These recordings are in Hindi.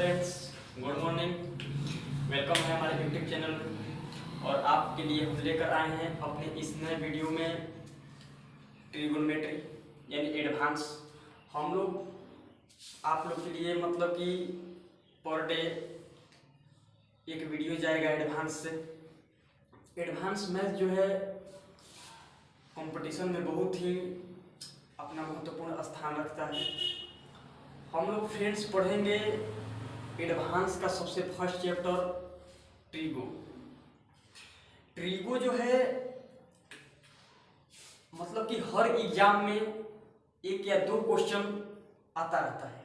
Friends, good morning. वेलकम है हमारे यूट्यूब चैनल में और आपके लिए हम लेकर आए हैं अपने इस नए वीडियो में ट्रिगोनोमेट्री यानी एडवांस। हम लोग आप लोग के लिए मतलब कि पर डे एक वीडियो जाएगा एडवांस से। एडवांस मैथ जो है कंपटीशन में बहुत ही अपना महत्वपूर्ण स्थान रखता है। हम लोग फ्रेंड्स पढ़ेंगे एडवांस का सबसे फर्स्ट चैप्टर ट्रिगो। ट्रिगो जो है मतलब कि हर एग्जाम में एक या दो क्वेश्चन आता रहता है।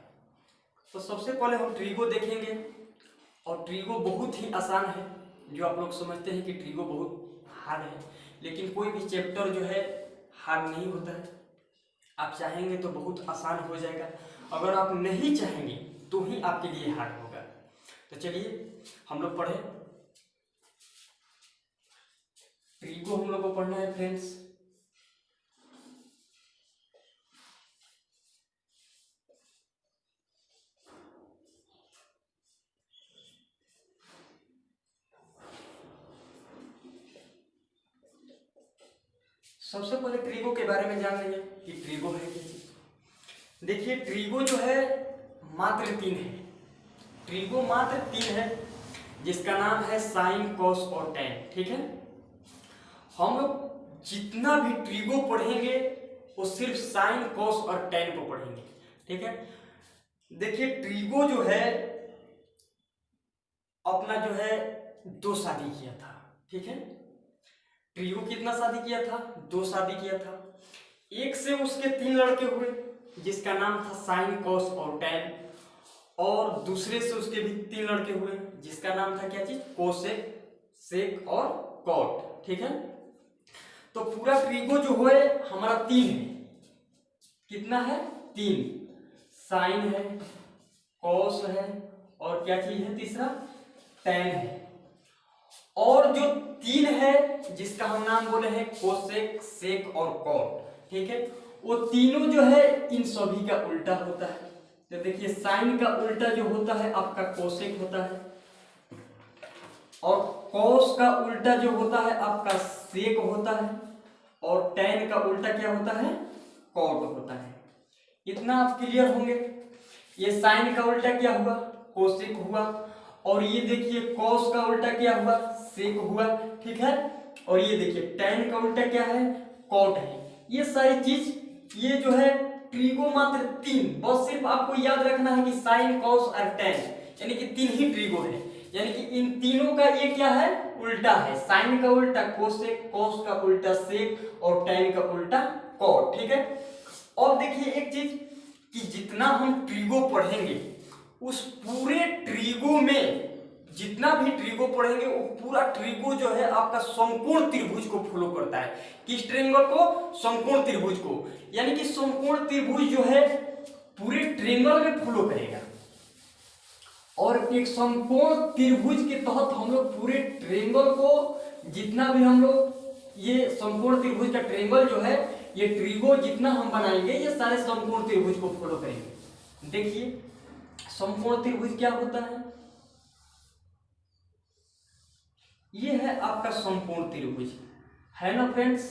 तो सबसे पहले हम ट्रिगो देखेंगे और ट्रिगो बहुत ही आसान है। जो आप लोग समझते हैं कि ट्रिगो बहुत हार्ड है, लेकिन कोई भी चैप्टर जो है हार्ड नहीं होता है। आप चाहेंगे तो बहुत आसान हो जाएगा, अगर आप नहीं चाहेंगे तो ही आपके लिए हार्ड होगा। तो चलिए हम लोग पढ़े। ट्रिगो हम लोग को पढ़ना है फ्रेंड्स। सबसे पहले ट्रिगो के बारे में जान लेंगे कि ट्रिगो है क्या चीज। देखिए ट्रिगो जो है मात्र तीन है। ट्रिगो मात्र तीन है, जिसका नाम है साइन, कॉस और टेन। ठीक है, हम लोग जितना भी ट्रिगो पढ़ेंगे वो सिर्फ साइन, कॉस और टेन को पढ़ेंगे। ठीक है, देखिए ट्रिगो जो है अपना जो है दो शादी किया था। ठीक है, ट्रिगो कितना शादी किया था? दो शादी किया था। एक से उसके तीन लड़के हुए जिसका नाम था साइन, कॉस और टेन, और दूसरे से उसके भी तीन लड़के हुए जिसका नाम था क्या चीज? कोसेक, सेक और कॉट। ठीक है, तो पूरा ट्रिगो जो है हमारा तीन है। कितना है? तीन। साइन है, कॉस है और क्या चीज है तीसरा? टेन है। और जो तीन है जिसका हम नाम बोले हैं कोसेक, सेक और कॉट। ठीक है, वो तीनों जो है इन सभी का उल्टा होता है। तो देखिए साइन का उल्टा जो होता है आपका कोसेक होता है, और कॉस का उल्टा जो होता है आपका सेक होता है, और टेन का उल्टा क्या होता है? कॉट होता है। इतना आप क्लियर होंगे। ये साइन का उल्टा क्या हुआ? कोसेक हुआ, और ये देखिए कॉस का उल्टा क्या हुआ? सेक हुआ। ठीक है, और ये देखिए टेन का उल्टा क्या है? कॉट है। ये सारी चीज ये जो है ट्रिगो मात्र तीन, बस सिर्फ आपको याद रखना है कि साइन, कॉस और टेन यानी कि तीन ही ट्रिगो है। यानी कि इन तीनों का ये क्या है? उल्टा है। साइन का उल्टा कोसेक, कॉस का उल्टा सेक और टेन का उल्टा कॉट। ठीक है, और देखिए एक चीज कि जितना हम ट्रिगो पढ़ेंगे उस पूरे ट्रिगो में जितना भी ट्रिगो पढ़ेंगे वो पूरा ट्रिगो जो है आपका समकोण त्रिभुज को फॉलो करता है। किस ट्रायंगल को? समकोण त्रिभुज को। यानी कि समकोण त्रिभुज जो है पूरे ट्रायंगल में फॉलो करेगा, और एक समकोण त्रिभुज के तहत हम लोग पूरे ट्रायंगल को जितना भी हम लोग ये समकोण त्रिभुज का ट्रायंगल जो है ये ट्रिगो जितना हम बनाएंगे ये सारे समकोण त्रिभुज को फॉलो करेंगे। देखिए समकोण त्रिभुज क्या होता है? ये है आपका समकोण त्रिभुज, है ना फ्रेंड्स?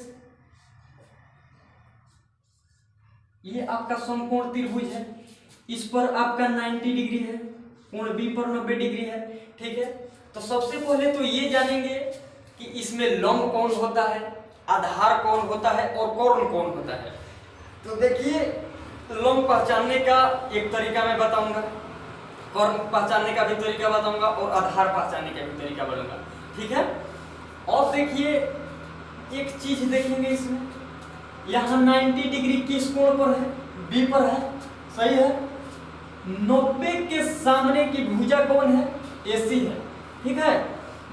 ये आपका समकोण त्रिभुज है। इस पर आपका 90 डिग्री है, कोण बी पर 90 डिग्री है। ठीक है, तो सबसे पहले तो ये जानेंगे कि इसमें लंब कौन होता है, आधार कौन होता है और कर्ण कौन होता है। तो देखिए लंब पहचानने का एक तरीका मैं बताऊंगा, कर्ण पहचानने का भी तरीका बताऊंगा और आधार पहचानने का भी तरीका बताऊंगा। ठीक है, और देखिए एक चीज देखेंगे इसमें, यहाँ 90 डिग्री किस कोण पर है? बी पर है। सही है। 90 के सामने की भुजा कौन है? एसी है। ठीक है,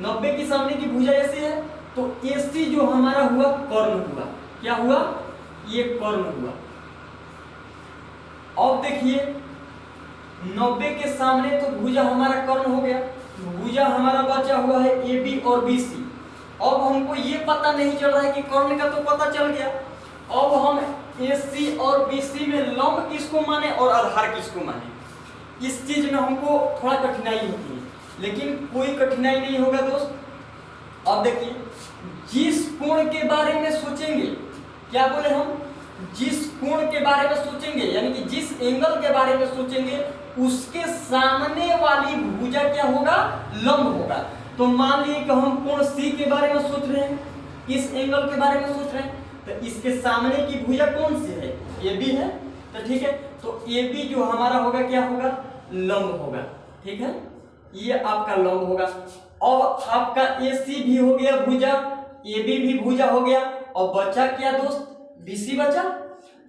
90 के सामने की भुजा एसी है, तो एसी जो हमारा हुआ कर्ण हुआ। क्या हुआ? ये कर्ण हुआ। अब देखिए 90 के सामने तो भुजा हमारा कर्ण हो गया, भुजा हमारा बचा हुआ है ए बी और बी सी। अब हमको ये पता नहीं चल रहा है कि कर्ण का तो पता चल गया, अब हम ए सी और बी सी में लंब किसको माने और आधार किसको माने? इस चीज में हमको थोड़ा कठिनाई होती है, लेकिन कोई कठिनाई नहीं होगा दोस्त। अब देखिए, जिस कोण के बारे में सोचेंगे, क्या बोले हम, जिस कोण के बारे में सोचेंगे यानी कि जिस एंगल के बारे में सोचेंगे उसके सामने वाली भुजा क्या होगा, लंब होगा। तो मान लीजिए कि हम कोण सी के बारे में सोच रहे हैं, इस एंगल के बारे में सोच रहे हैं, तो इसके सामने की भुजा कौन सी है, ए बी है। तो ठीक है, तो ए बी जो हमारा होगा क्या होगा, लंब होगा। ठीक है, ये आपका लंब होगा। अब आपका ए सी भी हो गया भुजा, ए बी भी भुजा हो गया, और बचा क्या दोस्त, बीसी बचा।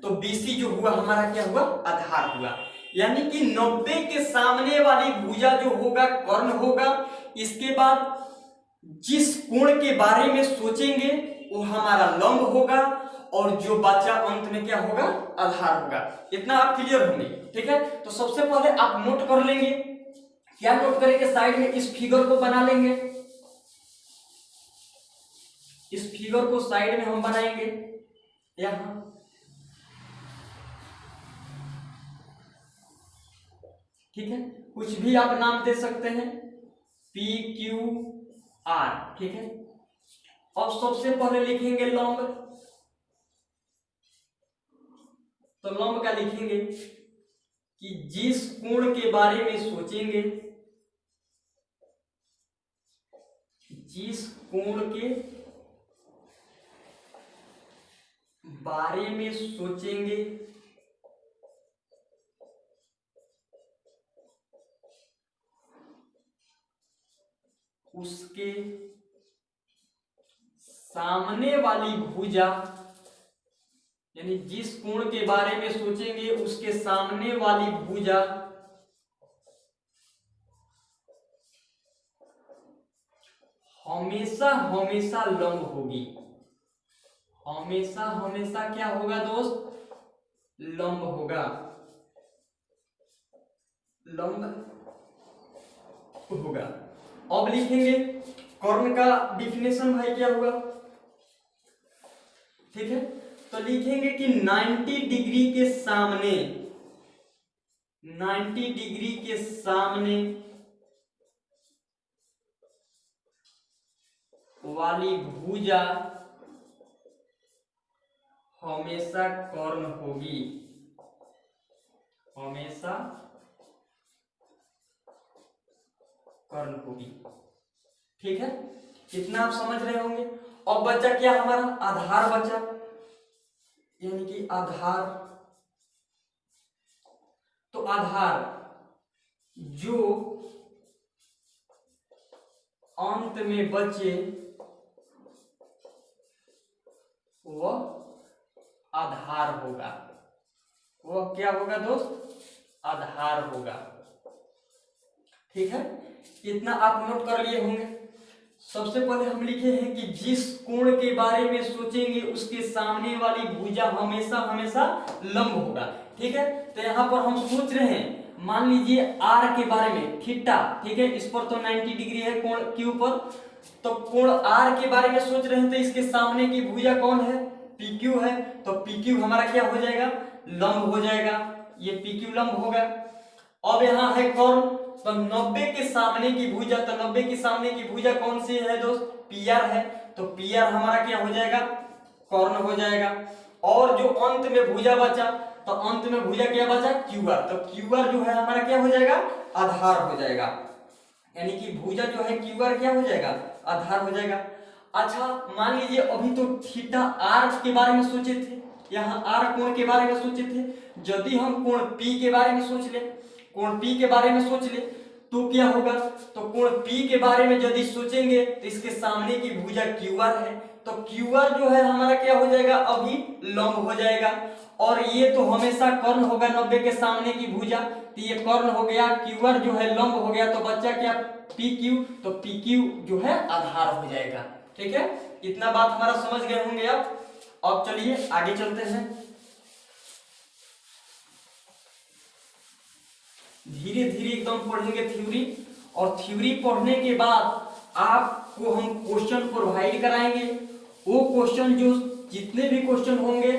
तो बीसी जो हुआ हमारा क्या हुआ, आधार हुआ। यानी कि 90 के सामने वाली भुजा जो होगा कर्ण होगा। इसके बाद जिस कोण के बारे में सोचेंगे वो हमारा लंब होगा, और जो बचा अंत में क्या होगा, आधार होगा। इतना आप क्लियर होंगे। ठीक है, तो सबसे पहले आप नोट कर लेंगे। क्या नोट करेंगे, साइड में इस फिगर को बना लेंगे, इस फिगर को साइड में हम बनाएंगे यहां। ठीक है, कुछ भी आप नाम दे सकते हैं, पी क्यू आर। ठीक है, अब सबसे पहले लिखेंगे लंब। तो लंब का लिखेंगे कि जिस कोण के बारे में सोचेंगे, जिस कोण के बारे में सोचेंगे उसके सामने वाली भुजा, यानी जिस कोण के बारे में सोचेंगे उसके सामने वाली भुजा हमेशा हमेशा लंब होगी। हमेशा हमेशा क्या होगा दोस्त, लंब होगा, लंब होगा। अब लिखेंगे कर्ण का डिफिनेशन भाई क्या होगा। ठीक है, तो लिखेंगे कि 90 डिग्री के सामने, 90 डिग्री के सामने वाली भुजा हमेशा कर्ण होगी, हमेशा कर्ण होगी। ठीक है, इतना आप समझ रहे होंगे। अब बचा क्या हमारा, आधार बचा, यानी कि आधार। तो आधार जो अंत में बचे वह आधार होगा। वह क्या होगा दोस्त, आधार होगा। ठीक है, इतना आप नोट कर लिए होंगे। सबसे पहले हम लिखे हैं कि जिस कोण के बारे में सोचेंगे उसके सामने वाली भुजा हमेशा हमेशा लंब होगा। ठीक है, तो यहाँ पर हम सोच रहे हैं, मान लीजिए आर के बारे में, थीटा। ठीक है, इस पर तो 90 डिग्री है कोण क्यू पर, तो कोण आर के बारे में सोच रहे हैं, तो इसके सामने की भुजा कौन है, पी क्यू है। तो पी क्यू हमारा क्या हो जाएगा, लंब हो जाएगा, ये पी क्यू लंब होगा। अब यहाँ है कर्ण, तो 90 के सामने की भुजा, तो 90 के सामने की भुजा कौन सी है दोस्त, पी आर है। तो पी आर हमारा क्या हो जाएगा, कर्ण हो जाएगा। और जो अंत में भुजा बचा, तो अंत में भुजा क्या बचा, क्यू आर। तो क्यू आर जो है हमारा क्या हो जाएगा, आधार हो जाएगा। यानी कि भुजा जो है क्यू आर क्या हो जाएगा, आधार हो जाएगा। अच्छा, मान लीजिए अभी तो थीटा आर के बारे में सोचे थे, यहाँ आर कोण के बारे में सोचे थे। यदि हम कोण पी के बारे में सोच ले, कोण पी के बारे में सोच ले, तो क्या होगा, तो कोण पी के बारे में यदि सोचेंगे तो इसके सामने की भुजा क्यू आर है। तो क्यू आर जो है हमारा क्या हो जाएगा, अभी लंब हो जाएगा। और ये तो हमेशा कर्ण होगा 90 के सामने की भुजा, तो ये कर्ण हो गया, क्यू आर जो है लंब हो गया, तो बच्चा क्या, पी क्यू। तो पी क्यू जो है आधार हो जाएगा। ठीक है, इतना बात हमारा समझ गए होंगे आप। अब चलिए आगे चलते हैं। धीरे धीरे एकदम पढ़ेंगे थ्योरी, और थ्योरी पढ़ने के बाद आपको हम क्वेश्चन प्रोवाइड कराएंगे। वो क्वेश्चन जो जितने भी क्वेश्चन होंगे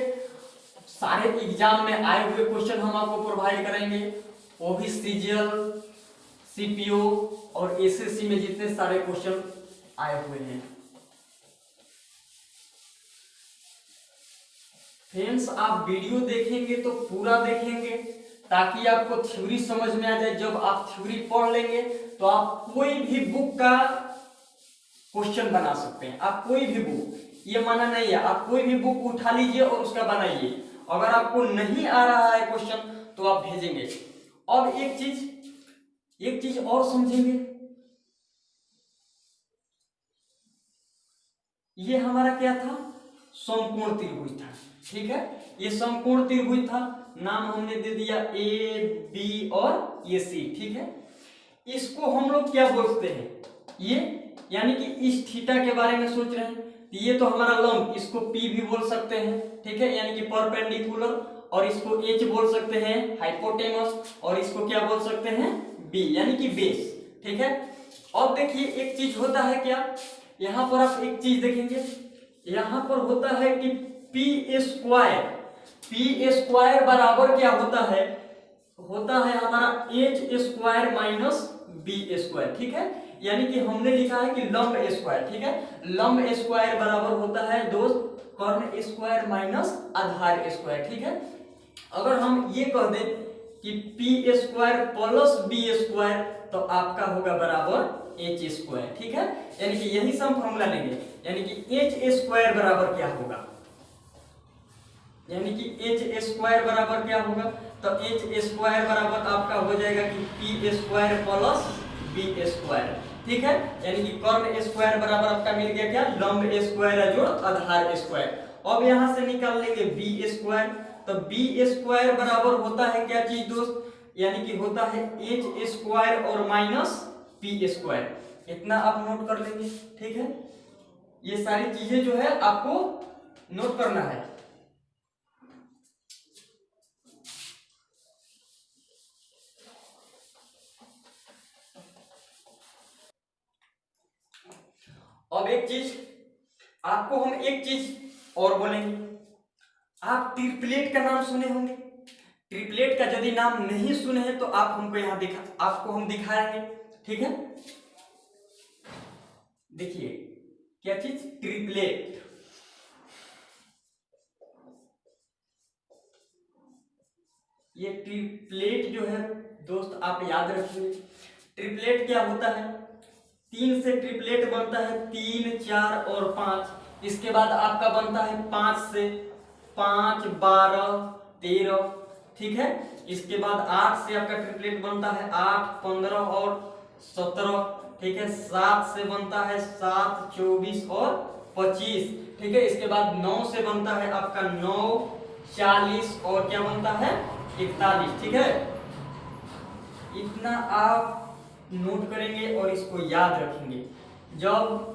सारे एग्जाम में आए हुए क्वेश्चन हम आपको प्रोवाइड करेंगे। वो भी सीजीएल, सीपीओ और एसएससी में जितने सारे क्वेश्चन आए हुए हैं। फ्रेंड्स आप वीडियो देखेंगे तो पूरा देखेंगे ताकि आपको थ्योरी समझ में आ जाए। जब आप थ्योरी पढ़ लेंगे तो आप कोई भी बुक का क्वेश्चन बना सकते हैं। आप कोई भी बुक, ये माना नहीं है, आप कोई भी बुक उठा लीजिए और उसका बनाइए। अगर आपको नहीं आ रहा है क्वेश्चन तो आप भेजेंगे। अब एक चीज और समझेंगे, ये हमारा क्या था, समकोण त्रिभुज था, ठीक है। ये समकोण त्रिभुज था, नाम हमने दे दिया ए बी और ये सी, ठीक है। इसको हम लोग क्या बोलते हैं, ये यानी कि इस थीटा के बारे में सोच रहे हैं, ये तो हमारा लंब, इसको पी भी बोल सकते हैं, ठीक है, यानी कि परपेंडिकुलर, और इसको एच बोल सकते हैं हाइपोटेनस, और इसको क्या बोल सकते हैं बी यानी कि बेस, ठीक है। अब देखिए एक चीज होता है क्या, यहां पर आप एक चीज देखेंगे, यहां पर होता है कि पी स्क्वायर बराबर क्या होता है हमारा H square minus B square, ठीक है। यानी कि हमने लिखा है कि लंब स्क्वायर, ठीक है, लंब स्क्वायर बराबर होता है दोस्त कर्ण स्क्वायर माइनस आधार स्क्वायर, ठीक है। अगर हम ये कह दें कि P square plus B square तो आपका होगा बराबर एच स्क्वायर, ठीक है। यानी कि यही सम फॉर्मूला लेंगे, यानी कि एच स्क्वायर बराबर क्या होगा, यानी कि एच स्क्वायर बराबर क्या होगा, तो एच स्क्वायर बराबर आपका हो जाएगा कि P square plus B square, ठीक है। यानी कि कर्ण स्क्वायर बराबर आपका मिल गया क्या, लंब स्क्वायर जोड़ आधार स्क्वायर। अब यहां से निकाल लेंगे बी स्क्वायर, तो बी स्क्वायर बराबर होता है क्या चीज दोस्त, यानी कि होता है एच स्क्वायर और माइनस पी स्क्वायर, इतना आप नोट कर लेंगे, ठीक है। ये सारी चीजें जो है आपको नोट करना है। अब एक चीज आपको हम एक चीज और बोलेंगे, आप ट्रिपलेट का नाम सुने होंगे, ट्रिपलेट का यदि नाम नहीं सुने हैं तो आप हमको यहां आपको हम दिखाएंगे, ठीक है। देखिए क्या चीज, ट्रिपलेट, ये ट्रिपलेट जो है दोस्त आप याद रखिए, ट्रिपलेट क्या होता है, 3 से ट्रिपलेट बनता है, 3, 4 और 5, इसके बाद आपका बनता है 5 से 5, 12, 13, ठीक है। इसके बाद 8 से आपका ट्रिपलेट बनता है 8, 15 और 17, ठीक है। 7 से बनता है 7, 24 और 25, ठीक है। इसके बाद 9 से बनता है आपका 9, 40 और क्या बनता है 41, ठीक है। इतना आप नोट करेंगे और इसको याद रखेंगे। जब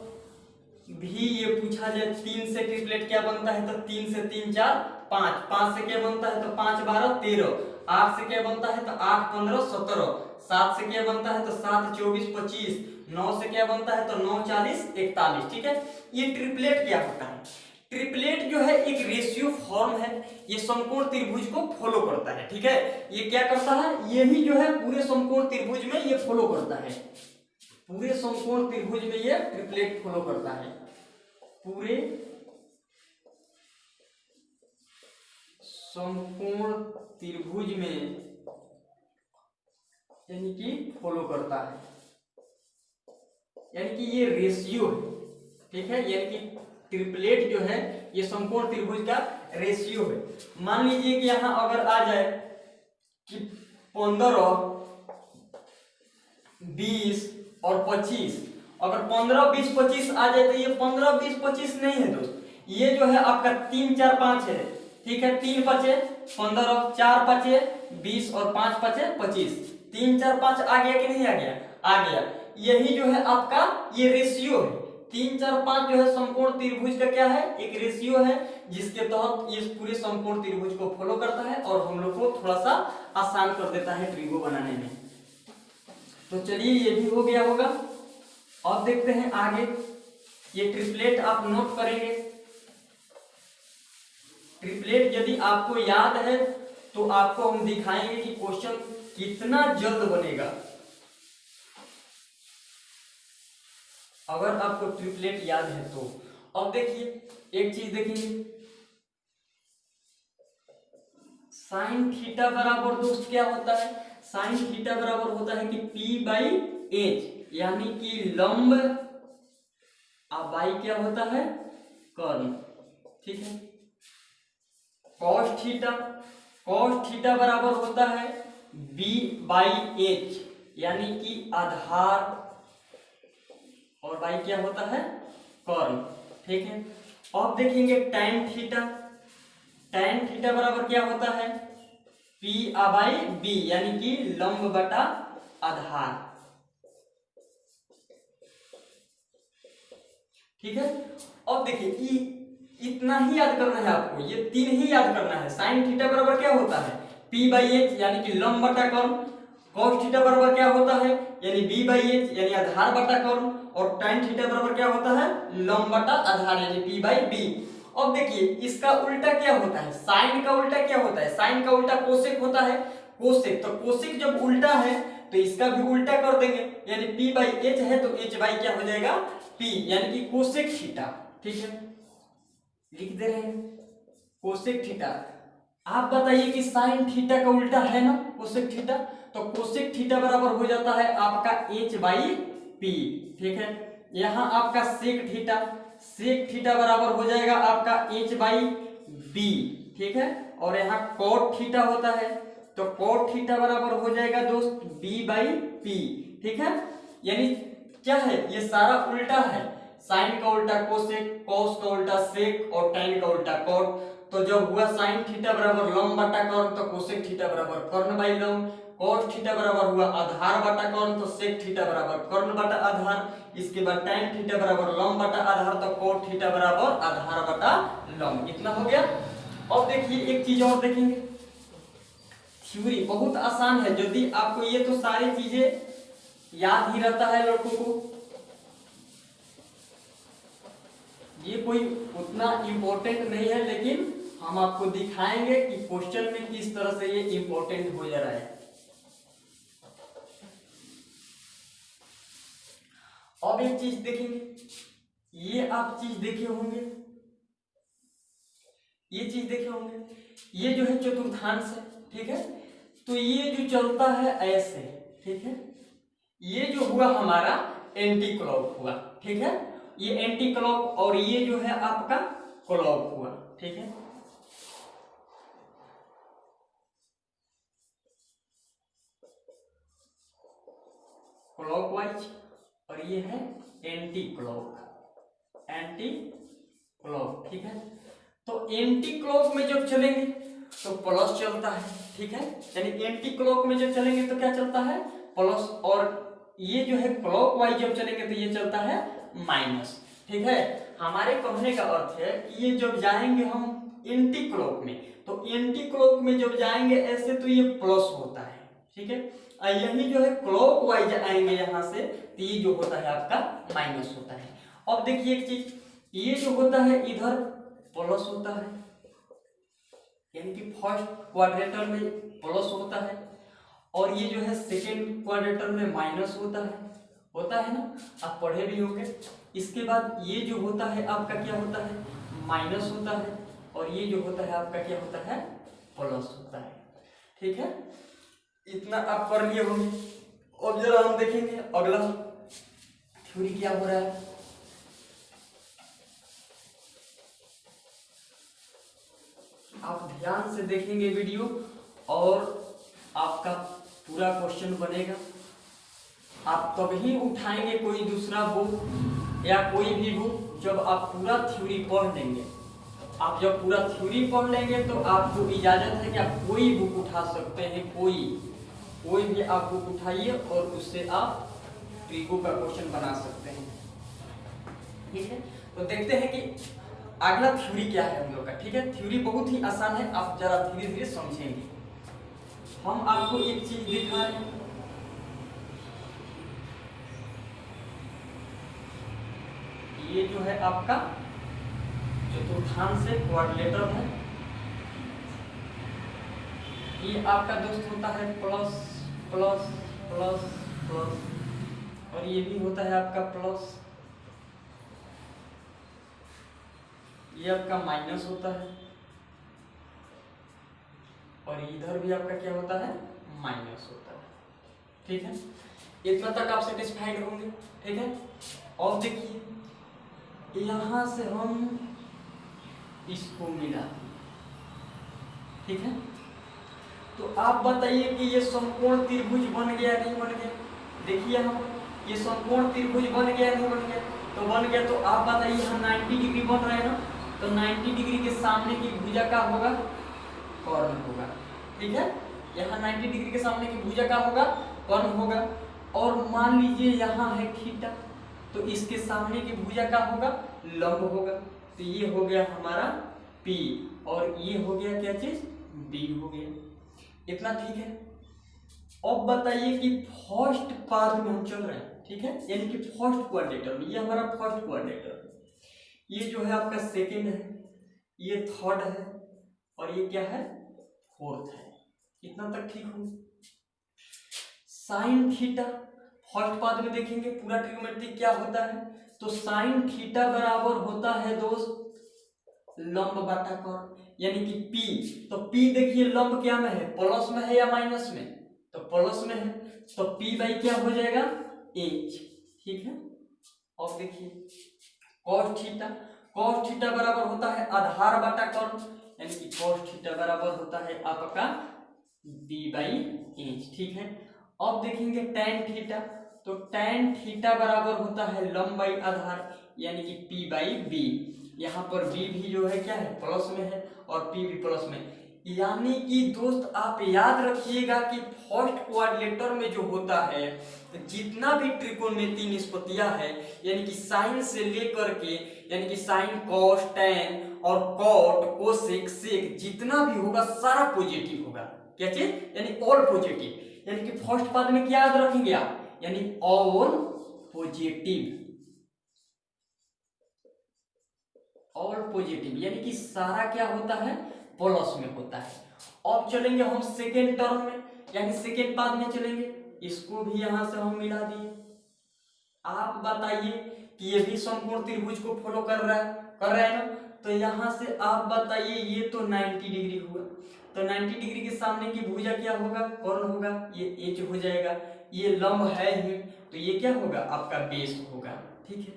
भी ये पूछा जाए 3 से ट्रिपलेट क्या बनता है, तो 3 से 3, 4, 5, 5 से क्या बनता है, तो 5, 12, 13, 8 से क्या बनता है, तो 8, 15, 17, 7 से क्या बनता है, तो 7, 24, 25, 9 से क्या बनता है, तो 9, 40, 41, ठीक है। ये ट्रिपलेट क्या होता है, ट्रिपलेट जो है एक रेशियो फॉर्म है, ये समकोण त्रिभुज को फॉलो करता है, ठीक है। ये क्या करता है, यही जो है पूरे समकोण त्रिभुज में ये फॉलो करता है, पूरे समकोण त्रिभुज में ये ट्रिपलेट फॉलो करता है, पूरे समकोण त्रिभुज में यानी कि फॉलो करता है, यानी कि ये रेशियो है, ठीक है। यानी कि ट्रिपलेट जो है ये समकोण त्रिभुज का रेशियो है। मान लीजिए कि यहां अगर आ जाए कि 15, 20 और 25, अगर 15, 20, 25 आ जाए तो ये 15, 20, 25 नहीं है दोस्त, ये जो है आपका 3, 4, 5 है, ठीक है। 3 5 15, 4 5 20 और 5 5 25, 3, 4, 5 आ गया कि नहीं आ गया, आ गया। यही जो है आपका ये रेशियो है, 3, 4, 5 जो है समकोण त्रिभुज का क्या है, एक रेशियो है, जिसके तहत ये पूरे समकोण त्रिभुज को फॉलो करता है और हम लोग को थोड़ा सा आसान कर देता है ट्रिगो बनाने में। तो चलिए ये भी हो गया होगा। अब देखते हैं आगे, ये ट्रिपलेट आप नोट करेंगे। ट्रिपलेट यदि आपको याद है तो आपको हम दिखाएंगे कि क्वेश्चन कितना जल्द बनेगा। अगर आपको ट्रिपलेट याद है तो। अब देखिए एक चीज देखिए, साइन थीटा बराबर दोस्त क्या होता है, साइन थीटा बराबर होता है कि P बाई एच, यानी कि लंब, और बाई क्या होता है, कर्ण। ठीक है, कॉस थीटा, कॉस थीटा बराबर होता है B बाई एच, यानी कि आधार, और बाई क्या होता है, कर्ण। ठीक है, अब देखेंगे tan थीटा, tan थीटा बराबर क्या होता है P बाई B, यानी कि लंब बटा आधार। ठीक है, अब देखिए इतना ही याद करना है आपको, ये तीन ही याद करना है। साइन थीटा बराबर क्या होता है P बाई एच, यानी कि लंब बटा कर्ण। कॉस थीटा बराबर क्या होता है, यानी B बाई एच, यानी आधार बटा कर्ण। और tan थीटा बराबर क्या होता है, लंब बटा आधार, यानी P बाई B। अब देखिए इसका उल्टा क्या होता है, साइन का उल्टा क्या होता है, साइन का उल्टा कोसेक होता है, कोसेक। तो कोसेक जब उल्टा है तो इसका भी उल्टा कर देंगे, यानी P बाई एच है तो H बाई क्या हो जाएगा P, यानी कि कोसेक थीटा। ठीक है, लिख दे रहे हैं कोसेक थीटा। आप बताइए कि साइन थीटा का उल्टा है ना कोसेक थीटा, तो कोसेक थीटा बराबर हो जाता है आपका H बाई P। ठीक है, यहाँ आपका सेक थीटा, सेक थीटा बराबर हो जाएगा आपका H बाई B। ठीक है, और यहाँ कॉट थीटा होता है तो कॉट थीटा बराबर हो जाएगा दोस्त B बाई P। ठीक है, यानी क्या है, ये सारा उल्टा है, साइन का उल्टा कोसेक, कॉस का उल्टा सेक, और tan का उल्टा कॉट। तो जब हुआ साइन थीटा बराबर लंब बटा कर्ण, तो कोसेक थीटा बराबर कर्ण बाई लंब। कॉस थीटा बराबर हुआ आधार बटा कर्ण, तो सेक थीटा बराबर कर्ण बटा आधार। इसके बाद tan थीटा बराबर लंब बटा आधार, तो कॉट थीटा बराबर आधार बटा लंब। इतना हो गया। अब देखिए एक चीज और देखेंगे, थ्योरी बहुत आसान है, यदि आपको ये तो सारी चीजें याद ही रहता है लड़कों को, ये कोई उतना इम्पोर्टेंट नहीं है, लेकिन हम आपको दिखाएंगे कि क्वेश्चन में किस तरह से ये इम्पोर्टेंट हो जा रहा है। अब एक चीज देखेंगे, ये आप चीज देखे होंगे, ये चीज देखे होंगे, ये जो है चतुर्थांश है। ठीक है, तो ये जो चलता है ऐसे, ठीक है, ये जो हुआ हमारा एंटी क्लॉक हुआ। ठीक है, ये एंटी क्लॉक, और ये जो है आपका क्लॉक हुआ। ठीक है, क्लॉकवाइज, और ये है एंटी क्लॉक, एंटी क्लॉक। ठीक है, तो एंटी क्लॉक में जब चलेंगे तो प्लस चलता है। ठीक है, यानी एंटी क्लॉक में जब चलेंगे तो क्या चलता है, प्लस, और ये जो है क्लॉकवाइज जब चलेंगे तो ये चलता है माइनस। ठीक है, हमारे कहने का अर्थ है कि ये जब जाएंगे हम एंटी क्लॉक में, तो एंटी क्लॉक में जब जाएंगे ऐसे तो ये प्लस होता है। ठीक है, और यही जो है क्लॉकवाइज आएंगे यहाँ से तो ये जो होता है आपका माइनस होता है। अब देखिए एक चीज, ये जो होता है इधर प्लस होता है, यानी कि फर्स्ट क्वाड्रेटर में प्लस होता है, और ये जो है सेकेंड क्वाड्रेटर में माइनस होता है ना, आप पढ़े भी होंगे। इसके बाद ये जो होता है आपका क्या होता है, माइनस होता है, और ये जो होता है आपका क्या होता है, प्लस होता है। ठीक है, इतना आप कर लिए होंगे। अब जरा हम देखेंगे अगला थ्योरी क्या हो रहा है। आप ध्यान से देखेंगे वीडियो और आपका पूरा क्वेश्चन बनेगा। आप तभी उठाएंगे कोई दूसरा बुक या कोई भी बुक जब आप पूरा थ्योरी पढ़ लेंगे। आप जब पूरा थ्योरी पढ़ लेंगे तो आपको इजाजत है कि आप कोई बुक उठा सकते हैं, कोई भी आप बुक उठाइए और उससे आप ट्रिगो का क्वेश्चन बना सकते हैं। ठीक है, तो देखते हैं कि अगला थ्योरी क्या है हम लोग का। ठीक है, थ्योरी बहुत ही आसान है, आप जरा धीरे धीरे समझेंगे। हम आपको एक चीज दिखा रहे हैं, ये जो है आपका चतुर्थांश से क्वाड्रिलेटरल है, ये आपका दोस्त होता है प्लस प्लस प्लस प्लस, और ये भी होता है आपका प्लस, ये आपका माइनस होता है, और इधर भी आपका क्या होता है माइनस होता है। ठीक है, इतना तक आप सेटिस्फाइड होंगे। ठीक है, और देखिए यहां से हम इसको मिला दिए। ठीक है, तो आप बताइए कि ये समकोण त्रिभुज बन गया नहीं बन गया। देखिए यहाँ पर ये समकोण त्रिभुज बन गया नहीं बन गया, तो बन गया। तो आप बताइए यहाँ 90 डिग्री बन रहा है ना, तो 90 डिग्री के सामने की भुजा का होगा कर्ण होगा। ठीक है, यहाँ 90 डिग्री के सामने की भुजा का होगा कर्ण होगा। और मान लीजिए यहाँ है थीटा, तो इसके सामने की भुजा का होगा लंब होगा। तो ये हो गया हमारा P, और ये हो गया क्या चीज B हो गया। इतना ठीक है। अब बताइए कि फर्स्ट पाद में हम चल रहे हैं। ठीक है, यानी कि फर्स्ट क्वाड्रेटर में, ये हमारा फर्स्ट क्वाड्रेटर है, ये जो है आपका सेकंड है, ये थर्ड है, और ये क्या है फोर्थ है। इतना तक ठीक हो। साइन थीटा फर्स्ट पाद में देखेंगे पूरा ट्रिग्नोमेट्री क्या होता है, तो साइन थीटा बराबर होता है दोस्त लंब बटा कर्ण, यानी कि P। तो P देखिए लंब क्या में है, प्लस में है या माइनस में, तो प्लस में है, तो P बाई क्या हो जाएगा H। ठीक है, और देखिए cos थीटा बराबर होता है आधार बटा कर्ण, यानी कि cos थीटा बराबर होता है आपका B बाई H। ठीक है, अब देखेंगे tan थीटा, तो tan थीटा बराबर होता है लंब बाई आधार, यानी कि P बाई B। यहाँ पर B भी जो है क्या है प्लस में है, और P भी प्लस में। यानी कि दोस्त आप याद रखिएगा कि फर्स्ट क्वाड्रेटर में जो होता है जितना भी त्रिकोणमितीय निष्पत्तियां है, यानी कि साइन से लेकर के, यानी कि साइन कॉस टैन और कॉट कोसेक सेक जितना भी होगा सारा पॉजिटिव होगा। क्या चीज, यानी ऑल पॉजिटिव। यानी कि फर्स्ट पाद में क्या याद रखेंगे आप, यानी ऑल पॉजिटिव, ऑल पॉजिटिव, यानी कि सारा क्या होता है प्लस में होता है। अब चलेंगे हम सेकेंड टर्म में, यानी सेकेंड पाद में चलेंगे, इसको भी यहां से हम मिला दिए। आप बताइए कि ये भी समकोण त्रिभुज को फॉलो कर रहा है ना, तो यहां से आप बताइए ये तो 90 डिग्री हुआ, तो 90 डिग्री के सामने की भुजा क्या होगा कर्ण होगा, ये H हो जाएगा। ये लंब है ही, तो ये क्या होगा आपका बेस होगा। ठीक है,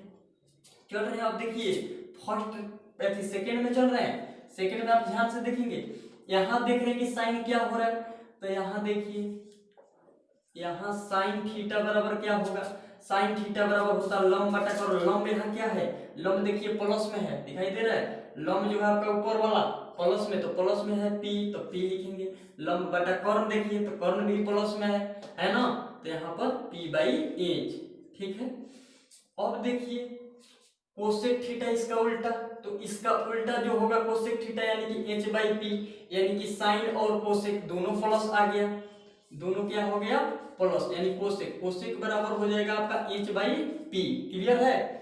चल रहे हैं। आप देखिए फर्स्ट सेकेंड में चल रहे हैं, सेकेंड में आप ध्यान से देखेंगे, यहां देख रहे हैं कि साइन क्या हो रहा है, तो यहां देखिए यहां साइन थीटा बराबर क्या होगा, साइन थीटा बराबर होता है लंब बटा कर्ण। लंब यहाँ क्या है, लंब देखिए प्लस में है, दिखाई दे रहा है, लंब जो है आपका ऊपर वाला प्लस में, तो प्लस में है P, तो P लिखेंगे। लंब बटा कर्ण देखिए, तो कर्ण भी प्लस में है ना, तो यहाँ पर P बाई H। ठीक है, अब देखिए कोसेक थीटा इसका उल्टा, तो इसका उल्टा जो होगा कोसेक थीटा, यानी कि H बाई P, यानी कि साइन और कोसेक दोनों प्लस आ गया, दोनों क्या हो गया प्लस, यानी कोसेक बराबर हो जाएगा आपका H बाई P। क्लियर है।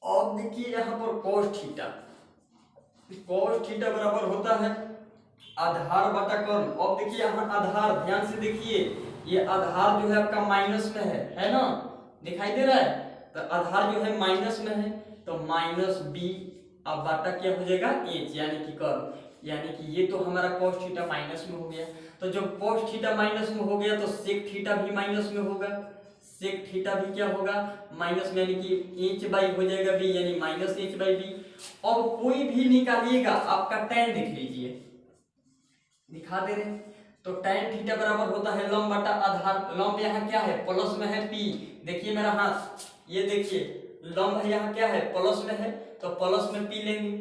अब देखिए यहाँ पर cos थीटा बराबर होता है आधार बटा कर्ण। अब देखिए यहाँ आधार ध्यान से देखिए, ये आधार जो है आपका माइनस में है ना, दिखाई दे रहा है, तो आधार जो है माइनस में है, तो माइनस B, अब बटा क्या हो जाएगा H, यानी कि कर्ण, यानी कि ये तो हमारा cos थीटा माइनस में हो गया। तो जब cos थीटा माइनस में हो गया तो sec थीटा भी माइनस में होगा, sec थीटा भी क्या होगा माइनस में, यानी कि H बाई हो जाएगा B, यानी माइनस H बाई B। और कोई भी निकालिएगा, आपका tan देख लीजिए, दिखा दे रहे हैं, तो tan थीटा बराबर होता है लंब बटा आधार। लंब यहाँ क्या है प्लस में है P, देखिए मेरा हाथ, ये देखिए लंब है यहाँ क्या है प्लस में है, तो प्लस में P लेंगे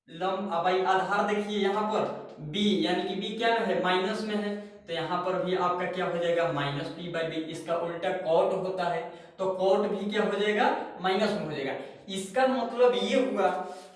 लंब। भाई आधार देखिए यहाँ पर B, यानी कि B क्या है माइनस में है, तो यहाँ पर भी आपका क्या हो जाएगा माइनस P बाई B। इसका उल्टा कॉट होता है, तो कॉट भी क्या हो जाएगा माइनस में हो जाएगा। इसका मतलब ये हुआ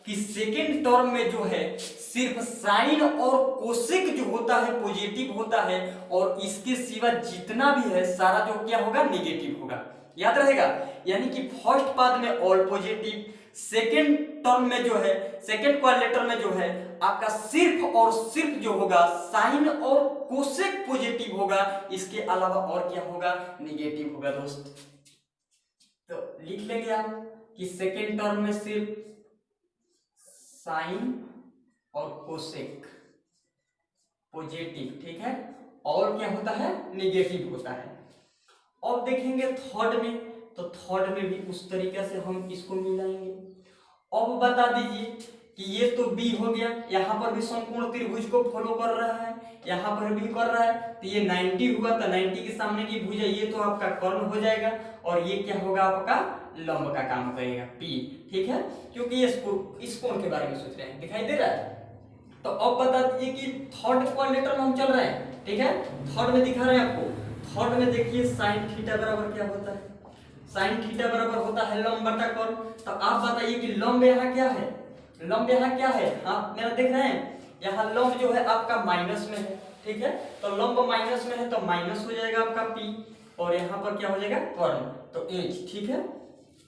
कि सेकेंड टर्म में जो है सिर्फ साइन और कोसेक जो होता है पॉजिटिव होता है, और इसके सिवा जितना भी है सारा जो क्या होगा नेगेटिव होगा, याद रहेगा। यानी कि फर्स्ट पाद में ऑल पॉजिटिव, सेकेंड टर्म में जो है, सेकेंड क्वाड्रिलेटरल में जो है आपका सिर्फ और सिर्फ जो होगा साइन और कोसेक पॉजिटिव होगा, इसके अलावा और क्या होगा, निगेटिव होगा दोस्त। तो लिख लेंगे आप कि सेकेंड टर्म में सिर्फ साइन और कोसेक पॉजिटिव, ठीक है, और क्या होता है, निगेटिव होता है। अब देखेंगे थर्ड में, तो थर्ड में भी उस तरीके से हम इसको मिलाएंगे। अब बता दीजिए कि ये तो बी हो गया, यहाँ पर भी समकोण त्रिभुज को फॉलो कर रहा है, यहाँ पर भी कर रहा है, तो ये 90 हुआ, तो 90 के सामने की भुजा ये तो आपका कर्ण हो जाएगा, और ये क्या होगा आपका लंब का काम करेगा पी, ठीक है, क्योंकि ये इस कोण के बारे में सोच रहे हैं, दिखाई दे रहा है। तो अब बता दीजिए कि थर्ड क्वाड्रिलेटरल में हम चल रहे हैं, ठीक है, थर्ड में दिखा रहे हैं आपको। थर्ड में देखिए साइन थीटा बराबर क्या होता है, साइन थीटा बराबर होता है लंब बटा कोण। तो आप बताइए कि लंब यहाँ क्या है, लंब यहाँ क्या है, आप मेरा देख रहे हैं, यहाँ लंब जो है आपका माइनस में है, ठीक है, तो लंब माइनस में है तो माइनस हो जाएगा आपका पी, और यहाँ पर क्या हो जाएगा कर्ण, तो एच, ठीक है।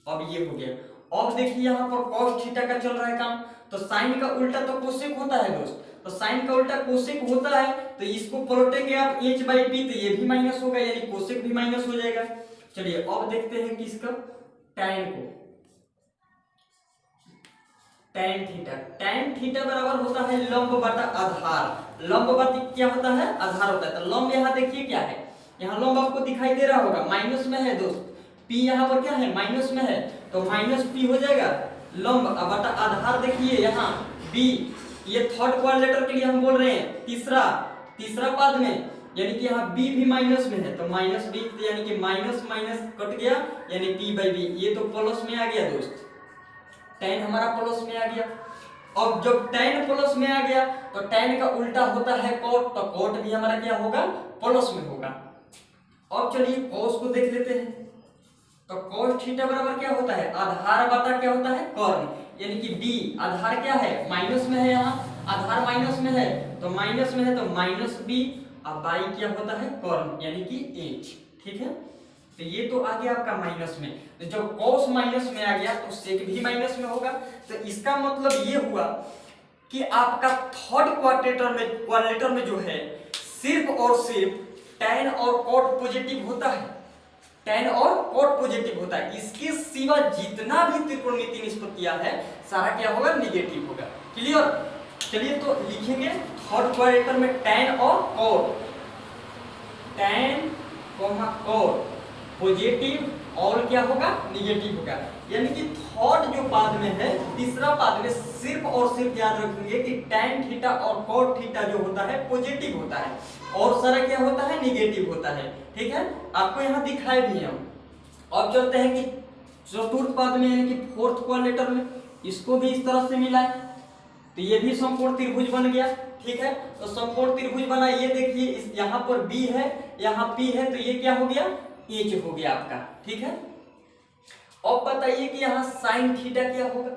अब ये हो गया। अब देखिए यहाँ पर cos थीटा का चल रहा है काम, तो साइन का उल्टा तो कोसेक होता है दोस्त, तो साइन का उल्टा कोसेक होता है, तो इसको पलटेंगे आप h बाई पी, तो ये भी माइनस होगा, यानी कोसेक भी माइनस हो जाएगा। चलिए अब देखते हैं किसका, tan को, tan थीटा, tan थीटा बराबर होता है लंब बटा आधार, लंब बटा क्या होता है, आधार होता है। तो लंब यहाँ देखिए क्या है, यहाँ लंब आपको दिखाई दे रहा होगा, माइनस में है दोस्त, p यहाँ पर क्या है, माइनस में है, तो माइनस p हो जाएगा लंब बटा आधार। देखिए यहाँ b, ये थर्ड क्वाड्रिलेटरल के लिए हम बोल रहे हैं, तीसरा पद में, यानी कि यहाँ b भी माइनस में है, तो माइनस b, यानी कि माइनस माइनस कट गया, यानी p बाई b, ये तो प्लस में आ गया दोस्त, tan हमारा प्लस में आ गया। अब जब tan प्लस में आ गया तो tan का उल्टा होता है cot, तो cot भी हमारा क्या होगा, प्लस में होगा। अब चलिए cos को देख लेते हैं, तो cos थीटा बराबर क्या होता है, आधार बटा क्या होता है, कर्ण, यानी कि b, आधार क्या है, माइनस में है, यहाँ आधार माइनस में है, तो माइनस में है तो माइनस b, अब बाई क्या होता है, कर्ण, यानी कि h, ठीक है। तो ये तो आ गया आपका माइनस में, तो जब cos माइनस में आ गया तो sec भी माइनस में होगा। तो इसका मतलब ये हुआ कि आपका थर्ड क्वाड्रिलेटरल में जो है सिर्फ और सिर्फ tan और cot पॉजिटिव होता है, tan और cot पॉजिटिव होता है, इसके सिवा जितना भी त्रिकोणमितीय निष्पत्तियां है सारा क्या होगा, निगेटिव होगा। क्लियर। चलिए तो लिखेंगे थर्ड क्वाड्रिलेटरल में tan और cot, tan cot पॉजिटिव और क्या होगा, निगेटिव होगा, यानी कि थर्ड जो पाद में है, तीसरा पाद में सिर्फ और सिर्फ याद रखेंगे कि tan थीटा और cot थीटा जो होता है पॉजिटिव होता है, और सारा क्या होता है, निगेटिव होता है, ठीक है, आपको यहाँ दिखाए भी हैं। अब चलते हैं कि चतुर्थ पाद में, यानी कि फोर्थ क्वाड्रिलेटरल में, इसको भी इस तरह से मिलाएं, तो ये भी समकोण त्रिभुज बन गया, ठीक है। तो समकोण त्रिभुज बना, ये देखिए यहाँ पर b है, यहाँ p है, तो ये क्या हो गया, h हो गया आपका, ठीक है। अब बताइए कि यहाँ साइन थीटा क्या होगा,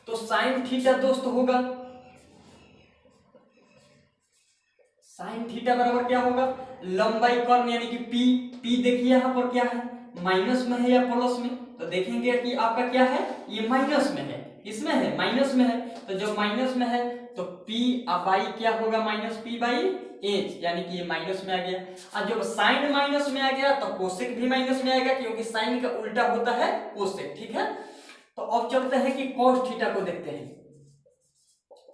तो साइन थीटा दोस्त होगा, साइन थीटा बराबर क्या होगा, लंबाई कर्ण, यानी कि p देखिए यहाँ पर क्या है, माइनस में है या प्लस में, तो देखेंगे कि आपका क्या है, ये माइनस में है, इसमें है माइनस में है, तो जब माइनस में है तो p बाई क्या होगा, माइनस p बाई h, यानी कि ये माइनस में आ गया। और जब साइन माइनस में आ गया तो कोसेक भी माइनस में आएगा, क्योंकि साइन का उल्टा होता है कोसेक, ठीक है। तो अब चलते हैं कि cos थीटा को देखते हैं।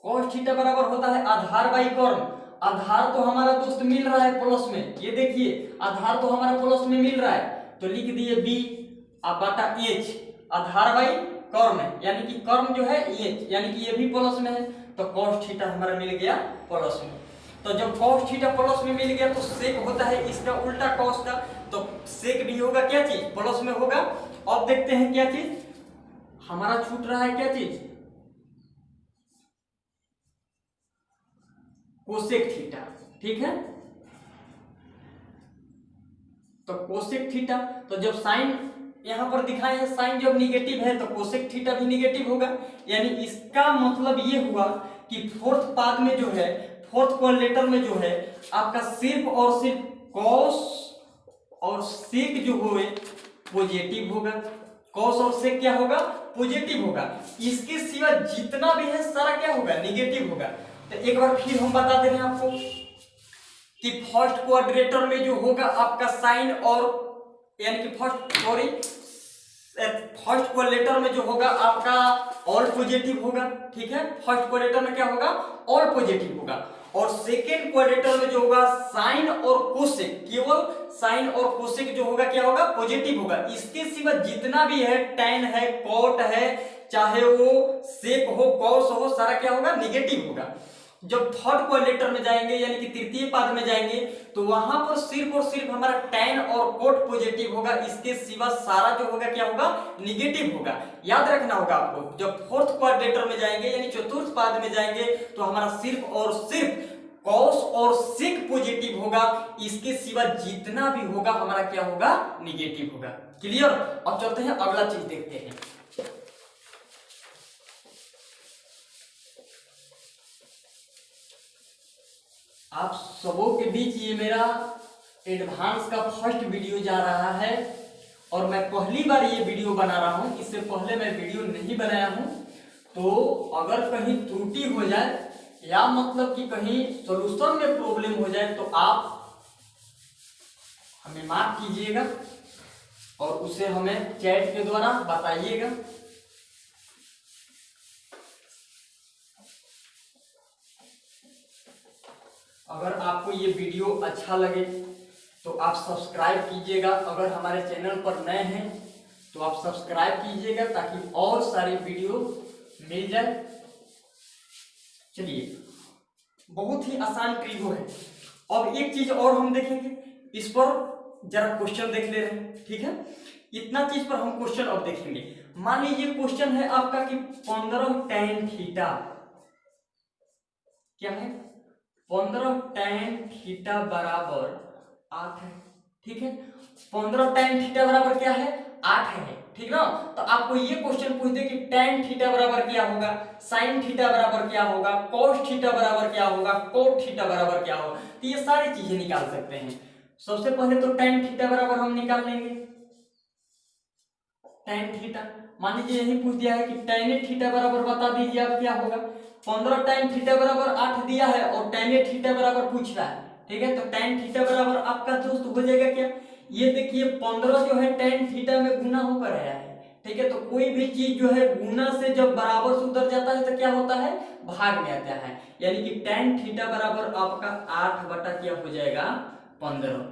cos थीटा बराबर होता है आधार बाई कर्ण, आधार तो हमारा दोस्त मिल रहा है प्लस में, ये देखिए आधार तो हमारा प्लस में मिल रहा है, तो लिख दिए b बटा h, आधार बाई कर्ण, यानी कि कर्ण जो है h, यानी कि ये भी प्लस में है, तो cos थीटा हमारा मिल गया प्लस में। तो जब cos थीटा प्लस में मिल गया तो sec होता है इसका उल्टा cos का, तो sec भी होगा क्या चीज, प्लस में होगा। अब देखते हैं क्या चीज हमारा छूट रहा है, क्या चीज, कोसेक थीटा, ठीक है। तो कोसेक थीटा, तो जब साइन यहां पर दिखाए है, साइन जब निगेटिव है तो कोसेक थीटा भी निगेटिव होगा, यानी इसका मतलब ये हुआ कि फोर्थ पाद में जो है, फोर्थ क्वाड्रिलेटरल में जो है आपका सिर्फ और सिर्फ cos और sec जो होए पॉजिटिव होगा, कॉस और सेक क्या होगा, पॉजिटिव होगा। इसके सिवा जितना भी है सारा क्या होगा, निगेटिव होगा। तो एक बार फिर हम बता दे रहे हैं आपको कि फर्स्ट क्वाड्रेटर में जो होगा आपका साइन और यानी कि फर्स्ट क्वाड्रेटर में जो होगा आपका ऑल पॉजिटिव होगा, ठीक है। फर्स्ट क्वाड्रेटर में क्या होगा, ऑल पॉजिटिव होगा। और सेकेंड क्वाड्रेटर में जो होगा साइन और कोसेक, केवल साइन और कोसेक जो होगा क्या होगा, पॉजिटिव होगा। इसके सिवा जितना भी है, टैन है, कॉट है, चाहे वो सेक हो, कॉस हो, सारा क्या होगा, निगेटिव होगा। जब थर्ड क्वाड्रेटर में जाएंगे यानी कि तृतीय पाद में जाएंगे तो वहां पर सिर्फ और सिर्फ हमारा टैन और कोट पॉजिटिव होगा। इसके सिवा सारा जो होगा क्या होगा, निगेटिव होगा। याद रखना होगा आपको। जब फोर्थ क्वाड्रेटर में जाएंगे यानी चतुर्थ पाद में जाएंगे तो हमारा सिर्फ और सिर्फ कॉस और सेक पॉजिटिव होगा। इसके सिवा जितना भी होगा हमारा क्या होगा, निगेटिव होगा। क्लियर। अब चलते हैं अगला चीज देखते हैं। आप सबों के बीच ये मेरा एडवांस का फर्स्ट वीडियो जा रहा है और मैं पहली बार ये वीडियो बना रहा हूं। इससे पहले मैं वीडियो नहीं बनाया हूं, तो अगर कहीं त्रुटि हो जाए या मतलब कि कहीं सॉल्यूशन में प्रॉब्लम हो जाए तो आप हमें माफ कीजिएगा और उसे हमें चैट के द्वारा बताइएगा। अगर आपको ये वीडियो अच्छा लगे तो आप सब्सक्राइब कीजिएगा। अगर हमारे चैनल पर नए हैं तो आप सब्सक्राइब कीजिएगा ताकि और सारी वीडियो मिल जाए। चलिए, बहुत ही आसान ट्रिको है। अब एक चीज और हम देखेंगे, इस पर जरा क्वेश्चन देख ले रहे हैं, ठीक है। इतना चीज पर हम क्वेश्चन अब देखेंगे। मान लीजिए क्वेश्चन है आपका कि 15 tan थीटा क्या है, 15 tan थीटा बराबर 8 है, ठीक है। 15 tan थीटा बराबर क्या है, 8 है, ठीक ना। तो आपको ये क्वेश्चन पूछ दे कि tan थीटा बराबर क्या होगा, sin थीटा बराबर क्या होगा, cos थीटा बराबर क्या होगा, cot थीटा बराबर क्या होगा, तो ये सारी चीजें निकाल सकते हैं। सबसे पहले तो tan थीटा बराबर हम निकाल लेंगे। tan थीटा मान लीजिए यही पूछ दिया है कि tan थीटा बराबर बता दीजिए आप क्या होगा। 15 tan थीटा बराबर 8 दिया है और tan थीटा बराबर पूछ रहा है, ठीक है। तो tan थीटा बराबर आपका दोस्त हो जाएगा क्या, ये देखिए 15 जो है tan थीटा में गुना होकर आया है, ठीक है। तो कोई भी चीज जो है गुना से जब बराबर से उतर जाता है तो क्या होता है, भाग में आता है। यानी कि tan थीटा बराबर आपका 8 बटा क्या हो जाएगा, 15।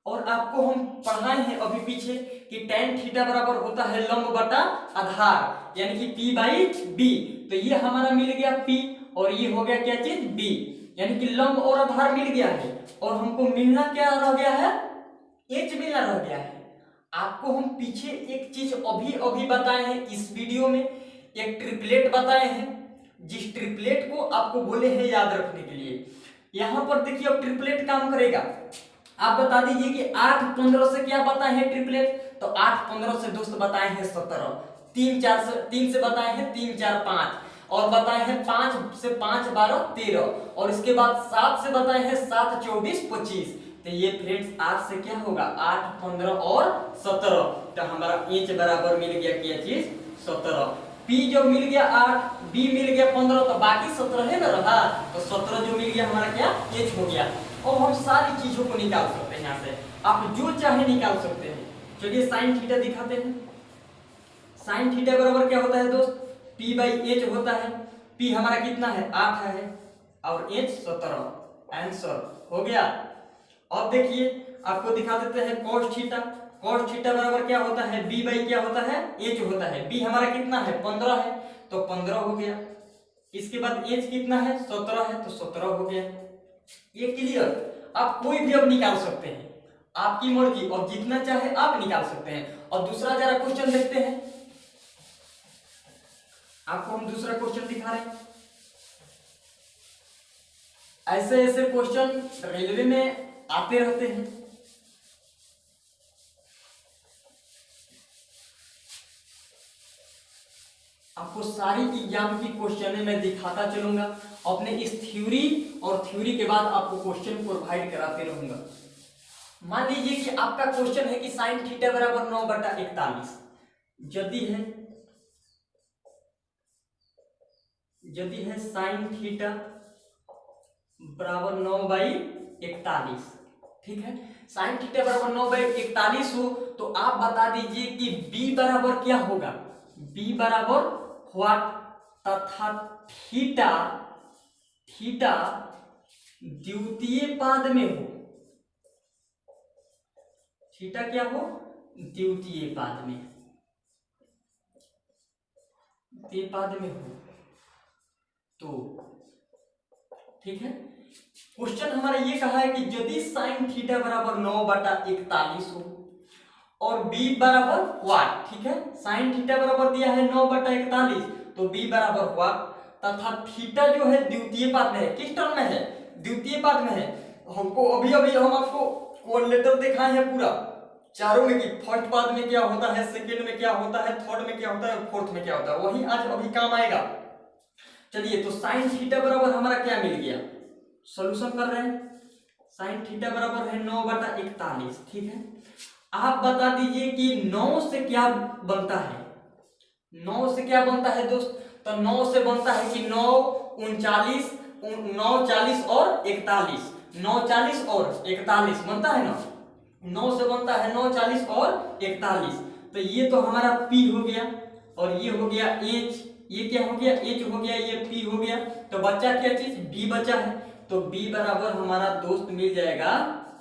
और आपको हम पढ़ाए हैं अभी पीछे कि tan थीटा बराबर होता है लंब बटा आधार यानी कि p बाई b। तो ये हमारा मिल गया p और ये हो गया क्या चीज, b, यानी कि लंब और आधार मिल गया है। और हमको मिलना क्या रह गया है, h मिलना रह गया है। आपको हम पीछे एक चीज अभी अभी बताए हैं इस वीडियो में, एक ट्रिपलेट बताए हैं, जिस ट्रिपलेट को आपको बोले हैं याद रखने के लिए। यहां पर देखिए अब ट्रिपलेट काम करेगा। आप बता दीजिए कि 8 15 से क्या बताए हैं ट्रिपलेट, तो 8 15 से दोस्त बताए हैं 17, 3 से बताए हैं 3 4 5 और बताए हैं 5 से 5 12 13 और इसके बाद 7 से बताए हैं 7 24 25। तो ये फ्रेंड्स 8 से क्या होगा, 8 15 और 17। तो हमारा h बराबर मिल गया क्या चीज, 17। p जो मिल गया 8, b मिल गया 15, तो बाकी 17 है ना रहा, तो 17 जो मिल गया हमारा क्या, h हो गया। और हम सारी चीजों को निकाल सकते हैं, यहाँ से आप जो चाहे निकाल सकते हैं। चलिए साइन थीटा दिखाते हैं। साइन थीटा बराबर क्या होता है दोस्त, p बाई h होता है। p हमारा कितना है, 8 है और h 17। आंसर हो गया। अब देखिए आपको दिखा देते हैं cos थीटा। cos थीटा बराबर क्या होता है, b बाई क्या होता है, h होता है। b हमारा कितना है, 15 है, तो 15 हो गया। इसके बाद h कितना है, 17 है, तो 17 हो गया। ये क्लियर। आप कोई भी अब निकाल सकते हैं, आपकी मर्जी, और जितना चाहे आप निकाल सकते हैं। और दूसरा जरा क्वेश्चन देखते हैं। आपको हम दूसरा क्वेश्चन दिखा रहे हैं। ऐसे ऐसे क्वेश्चन रेलवे में आते रहते हैं। आपको सारी एग्जाम की क्वेश्चन मैं दिखाता चलूंगा अपने इस थ्योरी, और थ्योरी के बाद आपको क्वेश्चन प्रोवाइड कराते रहूंगा। मान लीजिए कि आपका क्वेश्चन है कि साइन थीटा बराबर 9 बटा 41। यदि है साइन थीटा बराबर 9/41, ठीक है। साइन थीटा बराबर 9/41 हो तो आप बता दीजिए कि b बराबर क्या होगा, b बराबर व्हाट, तथा थीटा द्वितीय पाद में हो, थीटा क्या हो, द्वितीय पाद में हो तो ठीक है। क्वेश्चन हमारा ये कहा है कि यदि साइन थीटा बराबर 9/41 हो और b बराबर व्हाट, ठीक है। साइन थीटा बराबर दिया है 9/41 तो b बराबर व्हाट, तथा थीटा जो है द्वितीय पाद में है। किस टर्म में है, द्वितीय पाद में है। हमको अभी हम आपको कोऑर्डिनेटर दिखाए हैं पूरा चारों में कि फर्स्ट पाद में क्या होता है, सेकंड में क्या होता है, थर्ड में क्या होता है और फोर्थ में क्या होता है, वही आज अभी काम आएगा। चलिए तो साइन थीटा बराबर हमारा क्या मिल गया, सॉल्यूशन कर रहे हैं। साइन थीटा बराबर है 9/41, ठीक है। आप बता दीजिए कि 9 से क्या बनता है, 9 से क्या बनता है दोस्त, तो 9 से बनता है कि 9 39 9 40 और 41, 9 40 और 41 बनता है ना, 9 से बनता है 9 40 और 41। तो ये तो हमारा P हो गया और ये हो गया H, ये क्या हो गया H हो गया, ये P हो गया। तो बच्चा क्या चीज B बचा है, तो B बराबर हमारा दोस्त मिल जाएगा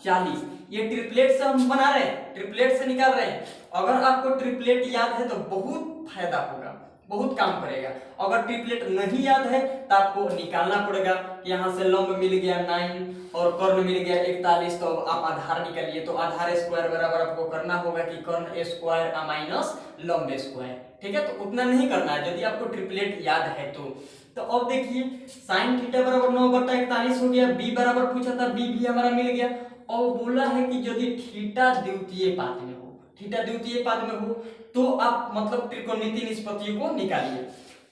40। ये ट्रिपलेट से हम बना रहे हैं, ट्रिपलेट से निकाल रहे हैं। अगर आपको ट्रिपलेट याद है तो बहुत फायदा होगा, बहुत काम करेगा। अगर ट्रिपलेट नहीं याद है तो आपको निकालना पड़ेगा। यहाँ से लंब मिल गया 9 और कर्ण मिल गया 41, तो अब आप आधार निकालिए। तो आधार स्क्वायर बराबर आपको करना होगा कि कर्ण स्क्वायर माइनस लंब स्क्वायर, ठीक है। तो उतना नहीं करना है यदि आपको ट्रिपलेट याद है तो अब देखिए साइन थीटा बराबर 9/41 हो गया, b बराबर पूछा था, b भी हमारा मिल गया। और बोला है कि यदि थीटा द्वितीय पाद में हो, थीटा द्वितीय पाद में हो तो आप मतलब त्रिकोणमितीय निष्पत्तियों को निकालिए।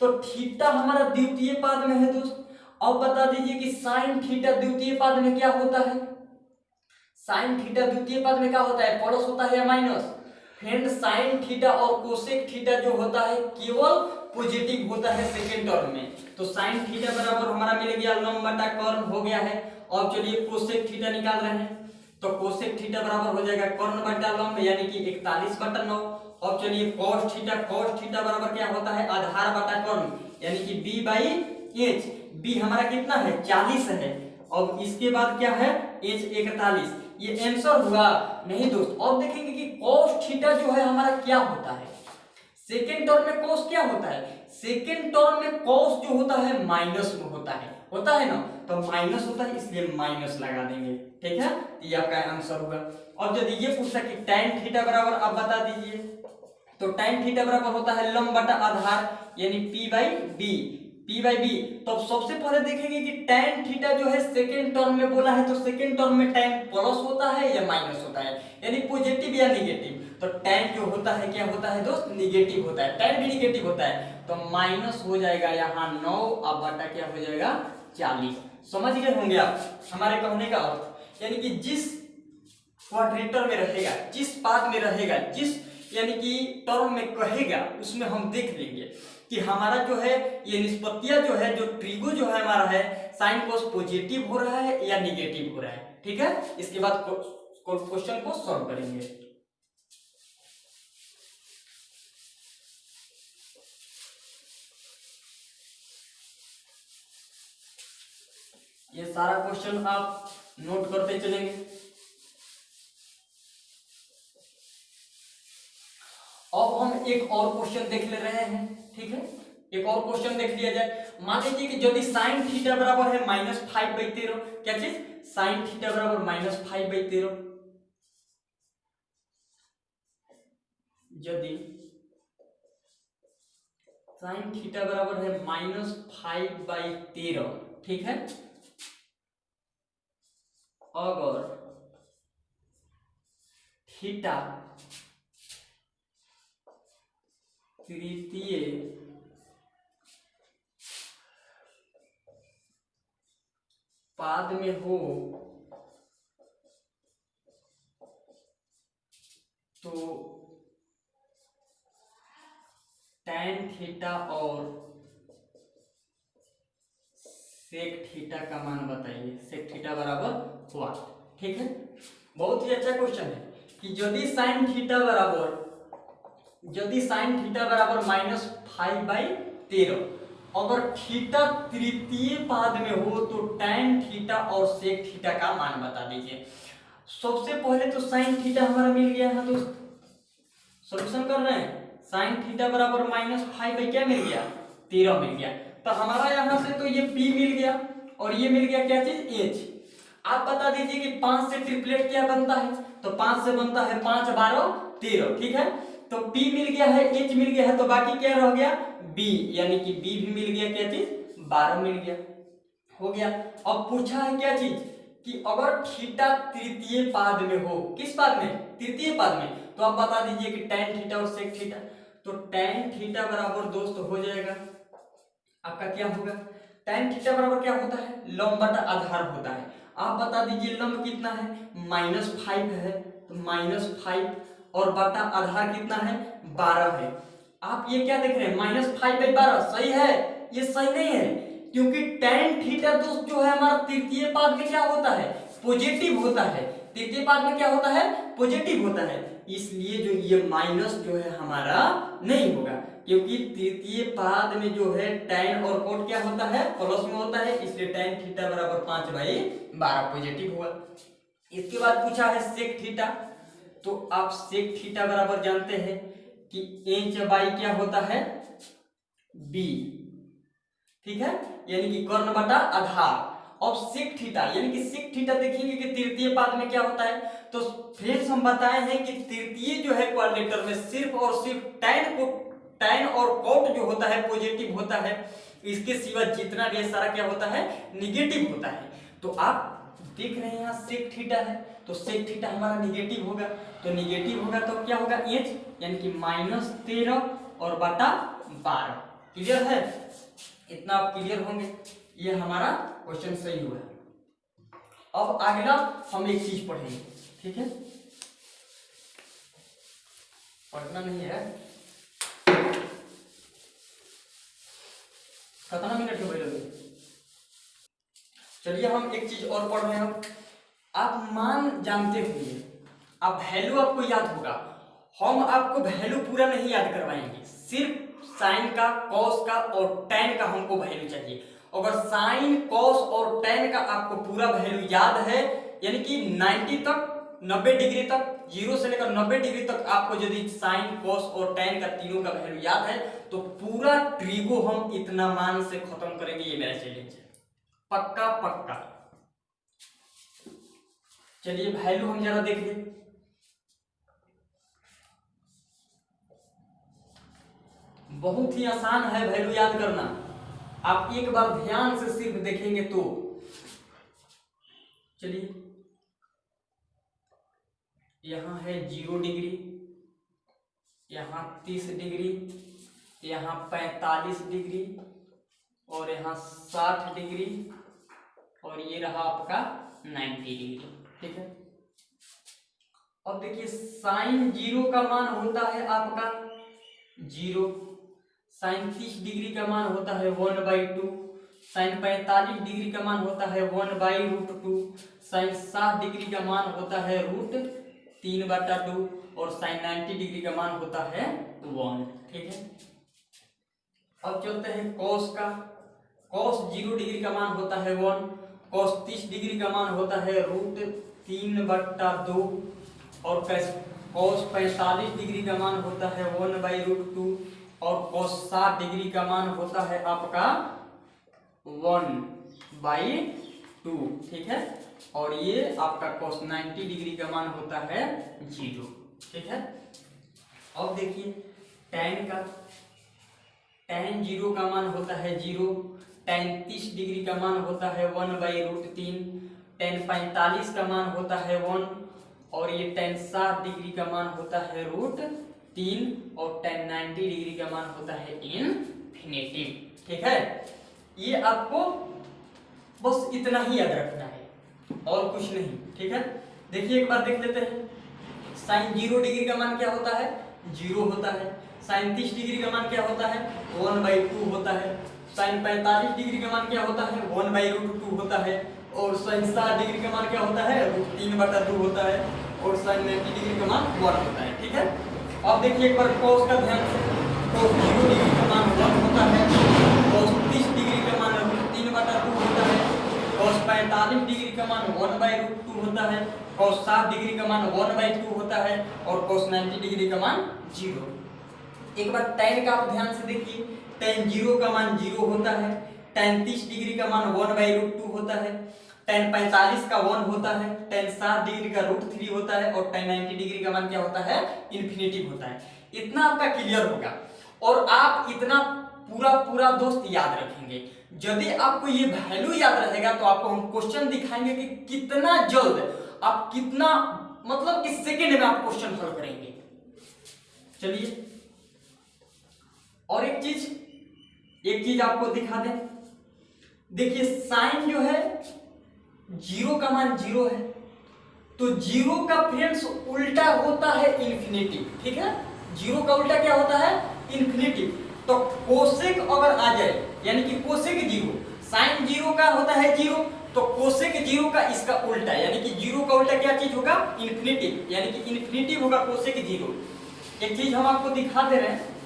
तो थीटा हमारा द्वितीय पाद में है दोस्त। अब बता दीजिए कि साइन थीटा द्वितीय पाद में क्या होता है, साइन थीटा द्वितीय पाद में क्या होता है, प्लस होता है या माइनस। फ्रेंड साइन थीटा और कोसेक थीटा जो होता है केवल पॉजिटिव होता है सेकेंड टर्म में। तो साइन थीटा बराबर हमारा मिल गया लंब बटा कर्ण हो गया है। अब चलिए कोसेक थीटा निकाल रहे हैं, तो कोसेक थीटा बराबर हो जाएगा कर्ण बटा लंब यानी कि 41/9। अब चलिए कॉस थीटा बराबर क्या होता है, आधार बटा कर्ण यानी कि b/h। b हमारा कितना है 40 है। अब इसके बाद क्या है h 41, ये आंसर हुआ नहीं दोस्त। अब देखेंगे कि cos थीटा जो है हमारा क्या होता है, सेकेंड टर्म में cos क्या होता है, सेकेंड टर्म में cos जो होता है माइनस में होता है ना, तो माइनस होता है इसलिए माइनस लगा देंगे, ठीक है। ये आपका आंसर होगा। अब यदि ये पूछा कि tan थीटा बराबर आप बता दीजिए, तो tan थीटा बराबर होता है लंब बटा आधार यानी p/b। तो सबसे पहले देखेंगे कि tan थीटा जो है सेकेंड टर्म में बोला है, तो सेकेंड टर्म में tan प्लस होता है या माइनस होता है, यानी पॉजिटिव या नेगेटिव। तो tan जो होता है क्या होता है दोस्त, निगेटिव होता है, tan भी निगेटिव होता है। तो माइनस हो जाएगा यहाँ 9 अब बटा क्या हो जाएगा 40। समझ गए होंगे आप हमारे कहने का अर्थ, यानी कि जिस क्वाड्रेटर में रहेगा, जिस पाद में रहेगा, जिस यानी कि टर्म में कहेगा उसमें हम देख लेंगे कि हमारा जो है ये निष्पत्तियां जो है, जो ट्रिगो जो है हमारा है साइन कोस पॉजिटिव हो रहा है या निगेटिव हो रहा है, ठीक है। इसके बाद क्वेश्चन को सॉल्व करेंगे। ये सारा क्वेश्चन आप नोट करते चलेंगे। अब हम एक और क्वेश्चन देख ले रहे हैं, ठीक है। एक और क्वेश्चन देख लिया जाए। मान लीजिए कि यदि साइन थीटा बराबर है -5/13, क्या चीज, साइन थीटा बराबर -5/13, यदि साइन थीटा बराबर है -5/13, ठीक है। अगर थीटा तृतीय पाद में हो तो tan थीटा और sec थीटा का मान बताइए। sec थीटा बराबर हुआ, ठीक है। बहुत ही अच्छा क्वेश्चन है कि यदि sin थीटा बराबर -5/13, अगर थीटा तृतीय पाद में हो तो tan थीटा और sec थीटा का मान बता दीजिए। सबसे पहले तो sin थीटा हमारा मिल गया है दोस्त, सॉल्यूशन कर रहे हैं। sin थीटा बराबर -5 क्या मिल गया, 13 मिल गया। तो हमारा यहाँ से तो ये p मिल गया और ये मिल गया क्या चीज, h। आप बता दीजिए कि 5 से ट्रिपलेट क्या बनता है, तो 5 से बनता है 5 12 13, ठीक है। तो p मिल गया है, h मिल गया है, तो बाकी क्या रह गया, b, यानी कि b भी मिल गया, क्या चीज, 12 मिल गया, हो गया। अब पूछा है क्या चीज कि अगर थीटा तृतीय पाद में हो, किस पाद में, तृतीय पाद में, तो आप बता दीजिए कि tan थीटा और sec थीटा। तो tan थीटा बराबर दोस्त हो जाएगा आपका क्या होगा, tan थीटा बराबर क्या होता है, लंब बटा आधार होता है। आप बता दीजिए लंब कितना है, -5 है, तो -5 और बटा आधार कितना है, 12 है। आप ये क्या देख रहे हैं, -5/12 सही है, ये सही नहीं है, क्योंकि tan थीटा दोस्त जो है हमारा तृतीय पाद में क्या होता है, पॉजिटिव होता है। तृतीय पाद में क्या होता है, पॉजिटिव होता है, इसलिए जो ये माइनस जो है हमारा नहीं होगा, क्योंकि तृतीय पाद में जो है tan और cot क्या होता है, प्लस में होता है, इसलिए tan थीटा बराबर 5/12 पॉजिटिव हुआ। इसके बाद पूछा है sec थीटा, तो आप sec थीटा बराबर जानते हैं कि h क्या होता है, b, ठीक है, यानी कि कर्ण बटा आधार। अब sec थीटा, यानी कि sec थीटा देखेंगे कि तृतीय पाद में क्या होता है, तो फ्रेंड्स हम बताए हैं कि तृतीय जो है क्वाड्रेटर में सिर्फ और सिर्फ tan और cot जो होता है पॉजिटिव होता है, इसके सिवा जितना भी सारा क्या होता है, निगेटिव होता है। तो आप देख रहे हैं यहाँ sec थीटा है, तो sec थीटा हमारा निगेटिव होगा, तो निगेटिव होगा तो क्या होगा, h, यानी कि -13 और बटा 12। क्लियर है, इतना आप क्लियर होंगे, ये हमारा क्वेश्चन सही हुआ। अब अगला हम एक चीज पढ़ेंगे, ठीक है, पढ़ना नहीं है, कितना मिनट हो गए, चलिए हम एक चीज और पढ़ रहे हैं। आप मान जानते होंगे, आप वैल्यू आपको याद होगा, हम आपको वैल्यू पूरा नहीं याद करवाएंगे, सिर्फ साइन का, कॉस का और tan का हमको वैल्यू चाहिए। अगर साइन, कॉस और tan का आपको पूरा वैल्यू याद है, यानी कि 90 तक, 90 डिग्री तक, 0 से लेकर 90 डिग्री तक आपको यदि साइन, कॉस और tan का तीनों का वैल्यू याद है, तो पूरा ट्रिगो हम इतना मान से खत्म करेंगे, ये मेरा चैलेंज है, पक्का पक्का। चलिए वैल्यू हम जरा देख लें। बहुत ही आसान है वैल्यू याद करना, आप एक बार ध्यान से सिर्फ देखेंगे तो। चलिए यहां है 0 डिग्री, यहां 30 डिग्री, यहां 45 डिग्री और यहां 60 डिग्री और ये रहा आपका 90 डिग्री, ठीक है। अब देखिए साइन 0 का मान होता है आपका 0, साइन 30 डिग्री का मान होता है 1/2, साइन 45 डिग्री का मान होता है 1/√2, साइन 60 डिग्री का मान होता है √3/2 और साइन 90 डिग्री का मान होता है 1, ठीक है। अब चलते हैं कॉस का, कॉस 0 डिग्री का मान होता है 1, कॉस 30 डिग्री का मान होता है √3/2 और कॉस 45 डिग्री का मान होता है 1/√2 और cos 60 डिग्री का मान होता है आपका 1/2, ठीक है। और ये आपका cos 90 डिग्री का मान होता है 0, ठीक है। अब देखिए tan का, tan 0 का मान होता है 0, tan 30 डिग्री का मान होता है 1/√3, tan 45 का मान होता है 1 और ये tan 60 डिग्री का मान होता है √3 और tan 90 डिग्री का मान होता है इनफिनिटिव, ठीक है। ये आपको बस इतना ही याद रखना है और कुछ नहीं, ठीक है। देखिए एक बार देख लेते हैं, साइन 0 डिग्री का मान क्या होता है, 0 होता है, साइन 30 डिग्री का मान क्या होता है 1/2 होता है। साइन 45 डिग्री का मान क्या होता है 1/√2 होता है। और साइन 60 डिग्री का मान क्या होता है √3/2 होता है। और साइन 90 डिग्री का मान 1 होता है। ठीक है, अब देखिए एक बार cos का ध्यान से, cos 0 डिग्री का मान 1 होता है। cos 30 डिग्री का मान √3/2 होता है। cos 45 डिग्री का मान 1/√2 होता है। cos 60 डिग्री का मान 1/2 होता है। और cos 90 डिग्री का मान 0। एक बार tan का आप ध्यान से देखिए, tan 0 का मान 0 होता है। tan 30 डिग्री का मान 1/√2 होता है। tan 45 का 1 होता है। tan 60 डिग्री का √3 होता है। और tan 90 डिग्री का मान क्या होता है इन्फिनिटिव होता है। इतना आपका क्लियर होगा और आप इतना पूरा पूरा दोस्त याद रखेंगे। यदि आपको ये वैल्यू याद रहेगा तो आपको हम क्वेश्चन दिखाएंगे कि कितना जल्द आप कितना मतलब इस सेकेंड में आप क्वेश्चन हल करेंगे। चलिए और एक चीज आपको दिखा दें। देखिए साइन जो है 0 का मान 0 है, तो 0 का फ्रेंड्स उल्टा होता है इन्फिनिटिव। ठीक है, 0 का उल्टा क्या होता है इन्फिनिटिव। तो कोसेक अगर आ जाए यानी कि कोसेक 0, साइन 0 का होता है 0, तो कोसेक 0 का इसका उल्टा यानी कि 0 का उल्टा क्या चीज होगा इन्फिनिटिव, यानी कि इन्फिनिटिव होगा कोसेक 0। एक चीज हम आपको दिखा दे रहे हैं,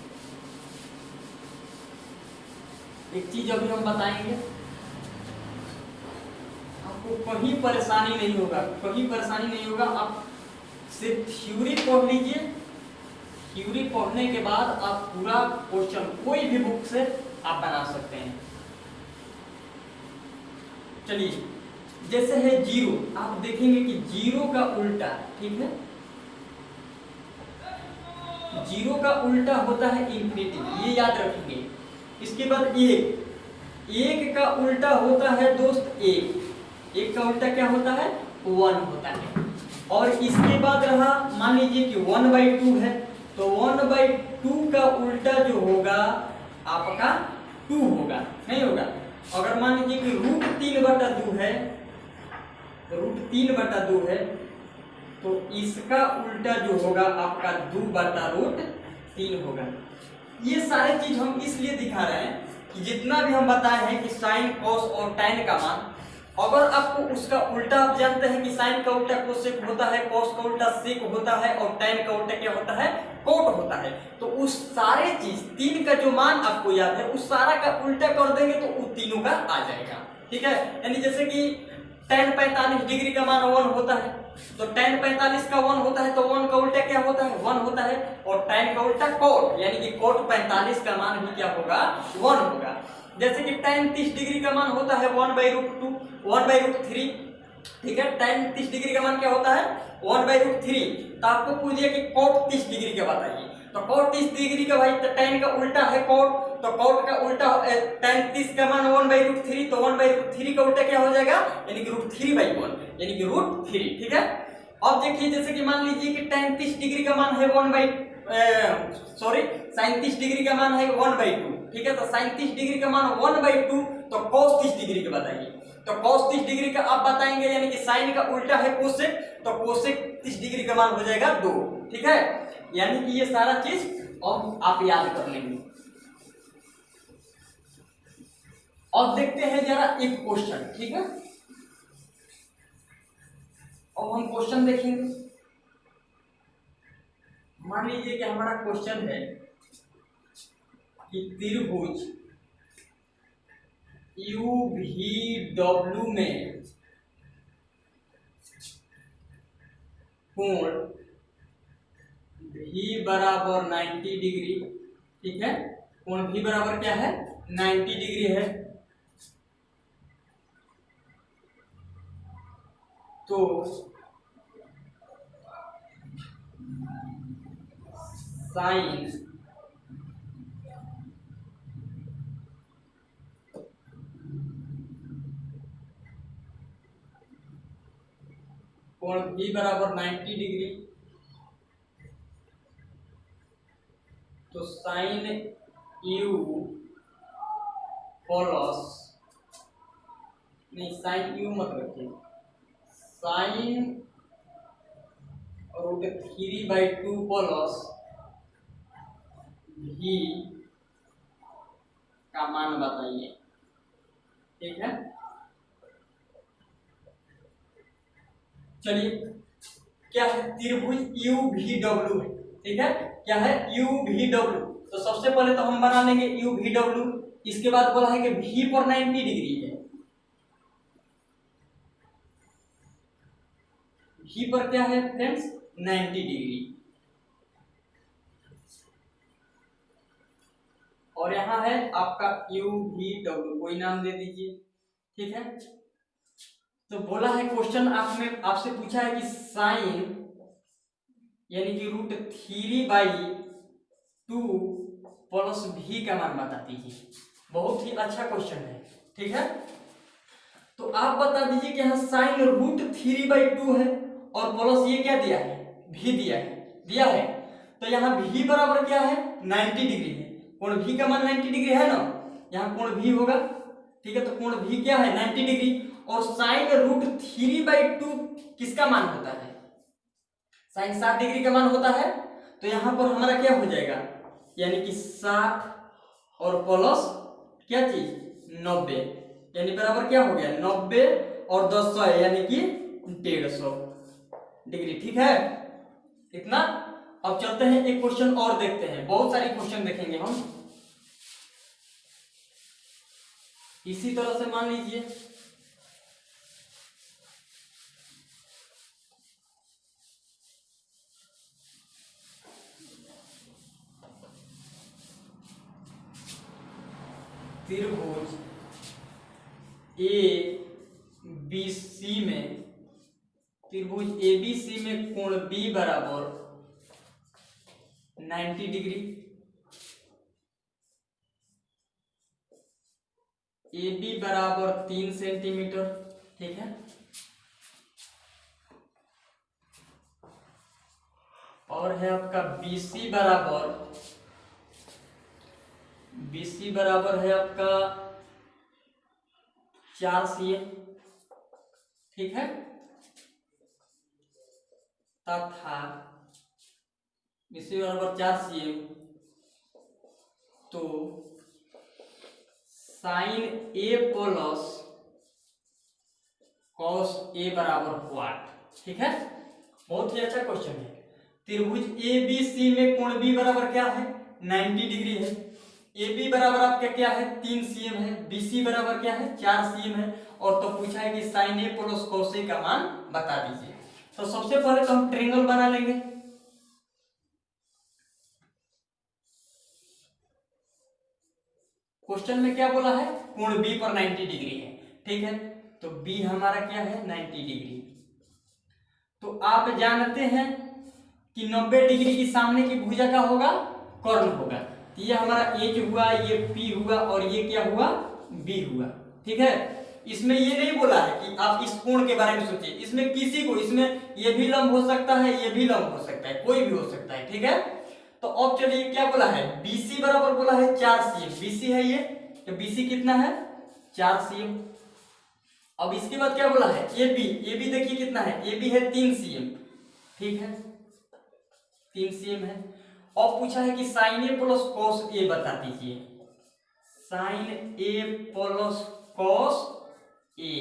एक चीज अभी हम बताएंगे, आपको कहीं परेशानी नहीं होगा, कहीं परेशानी नहीं होगा। आप सिर्फ थ्योरी पढ़ लीजिए, थ्योरी पढ़ने के बाद आप पूरा क्वेश्चन कोई भी बुक से आप बना सकते हैं। चलिए जैसे है 0, आप देखेंगे कि 0 का उल्टा, ठीक है, 0 का उल्टा होता है इन्फिनिटिव, ये याद रखेंगे। इसके बाद 1 का उल्टा होता है दोस्त 1 का उल्टा क्या होता है 1 होता है। और इसके बाद रहा मान लीजिए कि 1/2 है, तो 1/2 का उल्टा जो होगा आपका 2 होगा, नहीं होगा। अगर मान लीजिए कि √3/2 है, √3/2 है, तो इसका उल्टा जो होगा आपका 2/√3 होगा। ये सारे चीज हम इसलिए दिखा रहे हैं कि जितना भी हम बताए हैं कि साइन कॉस और टैन का मान, अगर आपको उसका उल्टा आप जानते हैं कि साइन का उल्टा कोसेक होता है, कॉस का उल्टा सेक होता है और टैन का उल्टा क्या होता है कोट होता है, तो उस सारे चीज 3 का जो मान आपको याद है उस सारा का उल्टा कर देंगे तो उस तीनों का आ जाएगा। ठीक है, यानी जैसे कि tan 45 डिग्री का मान 1 होता है, तो tan 45 का 1 होता है, तो 1 का उल्टा क्या होता है 1 होता है। और tan का उल्टा कोट यानी कि कोट 45 का मान भी क्या होगा 1 होगा। जैसे कि tan 30 डिग्री का मान होता है 1/√2, 1/√3। ठीक है, tan 30 डिग्री का मान क्या होता है 1/√3। तो आपको पूछ दिया कि कोट 30 डिग्री का बताइए, तो कोट 30 डिग्री का भाई tan का उल्टा है कोट, तो कोट का उल्टा tan 30 का मान 1/√3, तो 1/√3 का उल्टा क्या हो जाएगा यानी कि √3/1 यानी कि √3। ठीक है, अब देखिए जैसे कि मान लीजिए कि tan 30 डिग्री का मान है sin 30 डिग्री का मान है 1/2। ठीक है, तो sin 30 डिग्री का मान 1/2, तो cos 30 डिग्री का बताइए, तो cos 30 डिग्री का आप बताएंगे यानी कि sin का उल्टा है कोसेक, तो कोसेक 30 डिग्री का मान हो जाएगा 2। ठीक है, यानी कि ये सारा चीज अब आप याद कर लेंगे। और देखते हैं जरा एक क्वेश्चन। ठीक है, अब हम क्वेश्चन देखेंगे। मान लीजिए कि हमारा क्वेश्चन है कि त्रिभुज UVW में कोण V बराबर 90 डिग्री। ठीक है, कोण V बराबर क्या है 90 डिग्री है, तो साइन कोण V बराबर 90 डिग्री, तो साइन U प्लस, नहीं साइन U मत रखिए, साइन √3/2 प्लस भी का मान बताइए। ठीक है, चलिए क्या है, त्रिभुज यू वी डब्ल्यू है। ठीक है, क्या है, यू वी डब्ल्यू। तो सबसे पहले तो हम बना लेंगे यू वी डब्ल्यू। इसके बाद बोला है कि भी पर 90 डिग्री है, भी पर क्या है फ्रेंड्स, 90 डिग्री। और यहाँ है आपका यू वी डब्ल्यू, कोई नाम दे दीजिए। ठीक है, तो बोला है क्वेश्चन आपने आपसे पूछा है कि साइन यानी कि √3/2 प्लस भी का मान बता दीजिए। बहुत ही अच्छा क्वेश्चन है। ठीक है, तो आप बता दीजिए कि यहाँ साइन √3/2 है और प्लस ये क्या दिया है, भी दिया है। तो यहाँ भी बराबर क्या है, 90 डिग्री है। कोण भी का मान 90 डिग्री है ना, यहाँ कोण भी होगा। ठीक है, तो कोण भी क्या है, 90 डिग्री। और साइन √3/2 किसका मान होता है, साइन 60 डिग्री का मान होता है। तो यहाँ पर हमारा क्या हो जाएगा, यानी कि 60 और प्लस क्या चीज, 90, यानी बराबर क्या हो गया, 90 और 10 100 यानी कि 150 डिग्री। ठीक है, इतना। अब चलते हैं एक क्वेश्चन और देखते हैं, बहुत सारे क्वेश्चन देखेंगे हम। इसी तरह से मान लीजिए त्रिभुज ए बी सी में, त्रिभुज ए बी सी में कोण बी बराबर 90 डिग्री, ए बी बराबर 3 सेंटीमीटर। ठीक है, और है आपका BC बराबर है आपका 4 cm। ठीक है, तथा BC बराबर 4 cm, तो sine A plus cos A बराबर व्हाट। ठीक है, बहुत ही अच्छा क्वेश्चन है। त्रिभुज ABC में कोण B बराबर क्या है, 90 डिग्री है। AB बराबर आपका क्या है, 3 cm है। BC बराबर क्या है, 4 cm है। और तो पूछा है कि sine A plus cos A का मान बता दीजिए। तो सबसे पहले तो हम ट्रायंगल बना लेंगे। क्वेश्चन में क्या बोला है, कोण B पर 90 डिग्री है। ठीक है, तो B हमारा क्या है, 90 डिग्री। तो आप जानते हैं कि 90 डिग्री की सामने की भुजा का होगा, कर्ण होगा। तो ये हमारा H हुआ, ये P हुआ और ये क्या हुआ, B हुआ। ठीक है, इसमें ये नहीं बोला है कि आप इस कोण के बारे में सोचिए, इसमें किसी को, इसमें ये भी लंब हो सकता है, ये भी लंब हो सकता है, कोई भी हो सकता है। ठीक है, तो अब चलिए क्या बोला है, BC बराबर बोला है 4 cm। BC है ये, तो BC कितना है, 4 cm। अब इसके बाद क्या बोला है, AB देखिए कितना है, AB है 3 cm। ठीक है, 3 cm है। और पूछा है कि sine A plus cos A बता दीजिए, sine A plus cos A।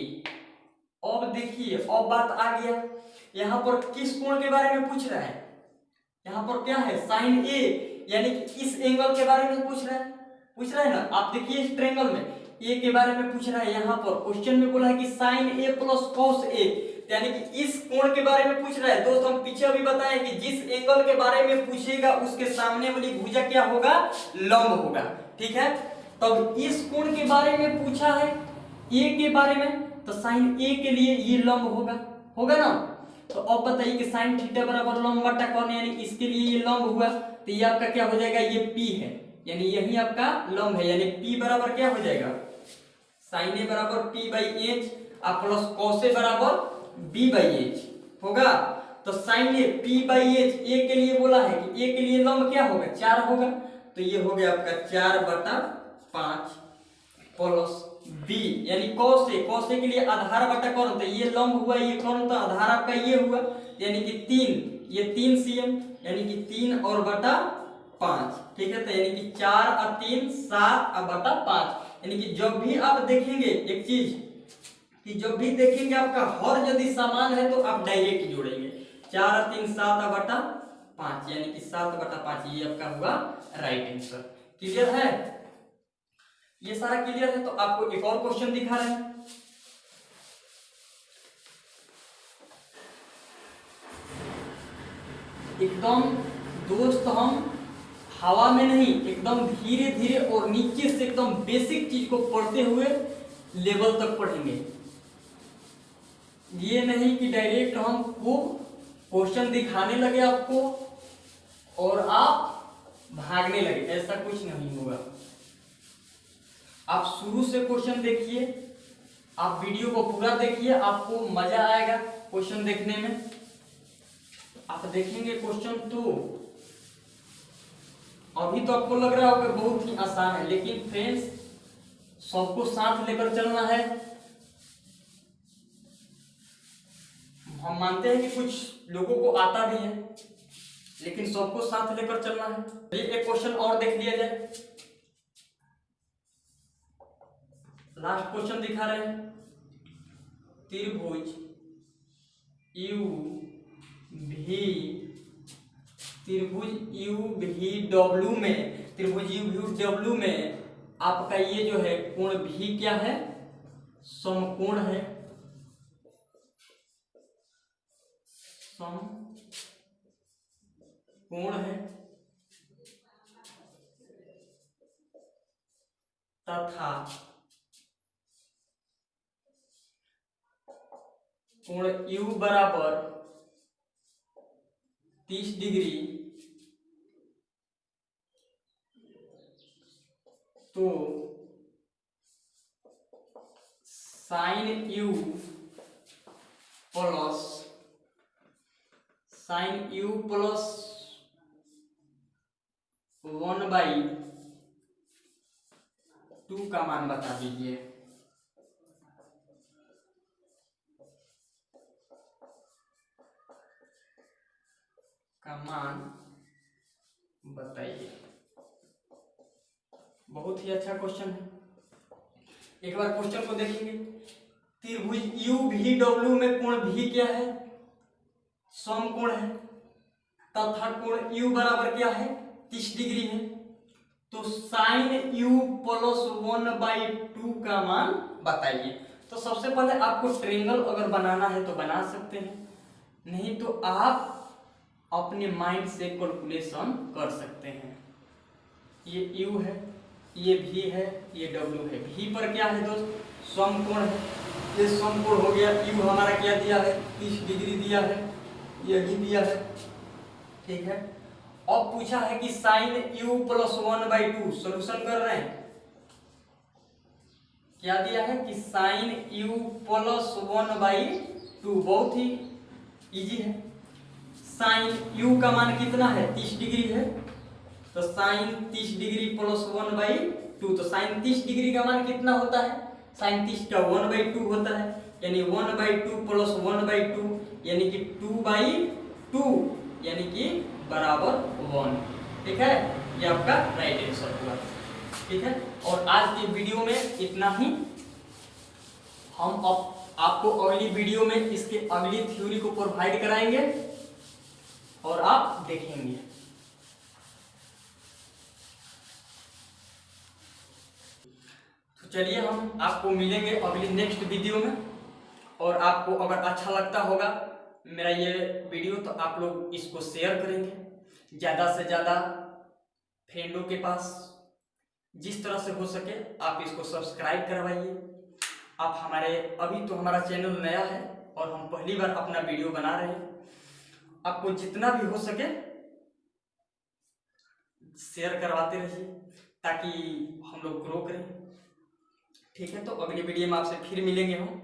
अब देखिए, अब बात आ गया, यहां पर किस कोण के बारे में पूछ रहा है, यहां पर क्या है, साइन A, यानी कि इस एंगल के बारे में पूछ रहा है ना। आप देखिए इस ट्रायंगल में A के बारे में पूछ रहा है। यहाँ पर क्वेश्चन में बोला है कि sine A plus cos A, यानी कि इस कोण के बारे में पूछ रहा है। दोस्त हम पीछे अभी बताएं कि जिस एंगल के बारे में पूछेगा उसके सामने वाली भुजा क्या होगा, लंब होगा। ठीक है, तब इस कोण के बारे में पूछा है A के बारे में, तो साइन A के लिए ये लंब होगा ना। तो अब बताइए कि साइन थीटा बराबर लंब बटा कर्ण, यानी इसके लिए ये लंब हुआ। तो ये आपका क्या हो जाएगा, ये P है, यानी यही आपका लंब है, यानी P बराबर क्या हो जाएगा, साइन A बराबर P/H और प्लस कॉस A बराबर B/H होगा। तो साइन A P/H, A के लिए बोला है कि A के लिए लंब क्या होगा, 4 होगा। तो ये हो गया आपका 4/5 प्लस B, यानी कॉस A के लिए आधार बटा कर्ण, तो ये लंब हुआ, ये कर्ण, तो आधार आपका ये हुआ, यानी कि 3, ये 3 cm, यानी कि 3 और बटा 5, ठीक है। तो यानी कि 4 और 3 7 और बटा 5, यानी कि जब भी आप देखेंगे एक चीज कि जब भी देखेंगे आपका हर यदि समान है तो आप डायरेक्ट जोड़ेंगे। 4 और 3 7 और बटा 5, यानी कि 7 बटा 5, ये आपका हुआ राइट आंसर। क्लियर है? ये सारा क्लियर है। तो आपको एक और क्वेश्चन दिखा रहे हैं। एकदम दोस्त हम हवा में नहीं, एकदम धीरे धीरे और नीचे से एकदम बेसिक चीज को पढ़ते हुए लेवल तक पढ़ेंगे। ये नहीं कि डायरेक्ट हमको क्वेश्चन दिखाने लगे आपको और आप भागने लगे, ऐसा कुछ नहीं होगा। आप शुरू से क्वेश्चन देखिए, आप वीडियो को पूरा देखिए, आपको मजा आएगा क्वेश्चन देखने में। आप देखेंगे क्वेश्चन तो अभी तो आपको लग रहा होगा बहुत ही आसान है, लेकिन फ्रेंड्स सबको साथ लेकर चलना है। हम मानते हैं कि कुछ लोगों को आता भी है, लेकिन सबको साथ लेकर चलना है। चलिए एक क्वेश्चन और देख लिया जाए। लास्ट क्वेश्चन दिखा रहे हैं। त्रिभुज यू भी डब्ल्यू में, त्रिभुज यू भी डब्ल्यू में आपका ये जो है कोण भी क्या है? समकोण है। समकोण है तथा कोण U बराबर 30 डिग्री, तो साइन U प्लस 1/2 का मान बता दीजिए। का मान बताइए। बहुत ही अच्छा क्वेश्चन है। एक बार क्वेश्चन को देखेंगे। त्रिभुज यू भी डब्ल्यू में कोण भी क्या है? समकोण है तथा कोण यू बराबर क्या है? 30 डिग्री है। तो साइन यू प्लस 1/2 का मान बताइए। तो सबसे पहले आपको ट्रायंगल अगर बनाना है तो बना सकते हैं, नहीं तो आप अपने माइंड से कैलकुलेशन कर सकते हैं। ये यू है, ये भी है, ये डब्ल्यू है। भी पर क्या है दोस्त? समकोण है। ये समकोण हो गया। यू हमारा क्या दिया है? 30 डिग्री दिया है, यही दिया है, ठीक है। अब पूछा है कि साइन यू प्लस 1/2, सोल्यूशन कर रहे हैं। क्या दिया है कि साइन यू प्लस 1/2, बहुत ही इजी है। साइन यू का मान कितना है? 30 डिग्री है। तो साइन 30 डिग्री प्लस 1/2, तो साइन 30 डिग्री का मान कितना होता है? साइन 30 का 1/2 होता है, यानी 1/2 प्लस 1/2 यानी कि 2/2, यानी कि बराबर 1, ठीक है। ये आपका राइट आंसर हुआ, ठीक है। और आज के वीडियो में इतना ही। हम आपको अगली वीडियो में इसके अगली थ्योरी को प्रोवाइड कराएंगे और आप देखेंगे। तो चलिए हम आपको मिलेंगे अगली नेक्स्ट वीडियो में। और आपको अगर अच्छा लगता होगा मेरा ये वीडियो तो आप लोग इसको शेयर करेंगे ज़्यादा से ज़्यादा फ्रेंडों के पास। जिस तरह से हो सके आप इसको सब्सक्राइब करवाइए। आप हमारे अभी तो हमारा चैनल नया है और हम पहली बार अपना वीडियो बना रहे हैं। आपको जितना भी हो सके शेयर करवाते रहिए ताकि हम लोग ग्रो करें, ठीक है। तो अगली वीडियो में आपसे फिर मिलेंगे हम।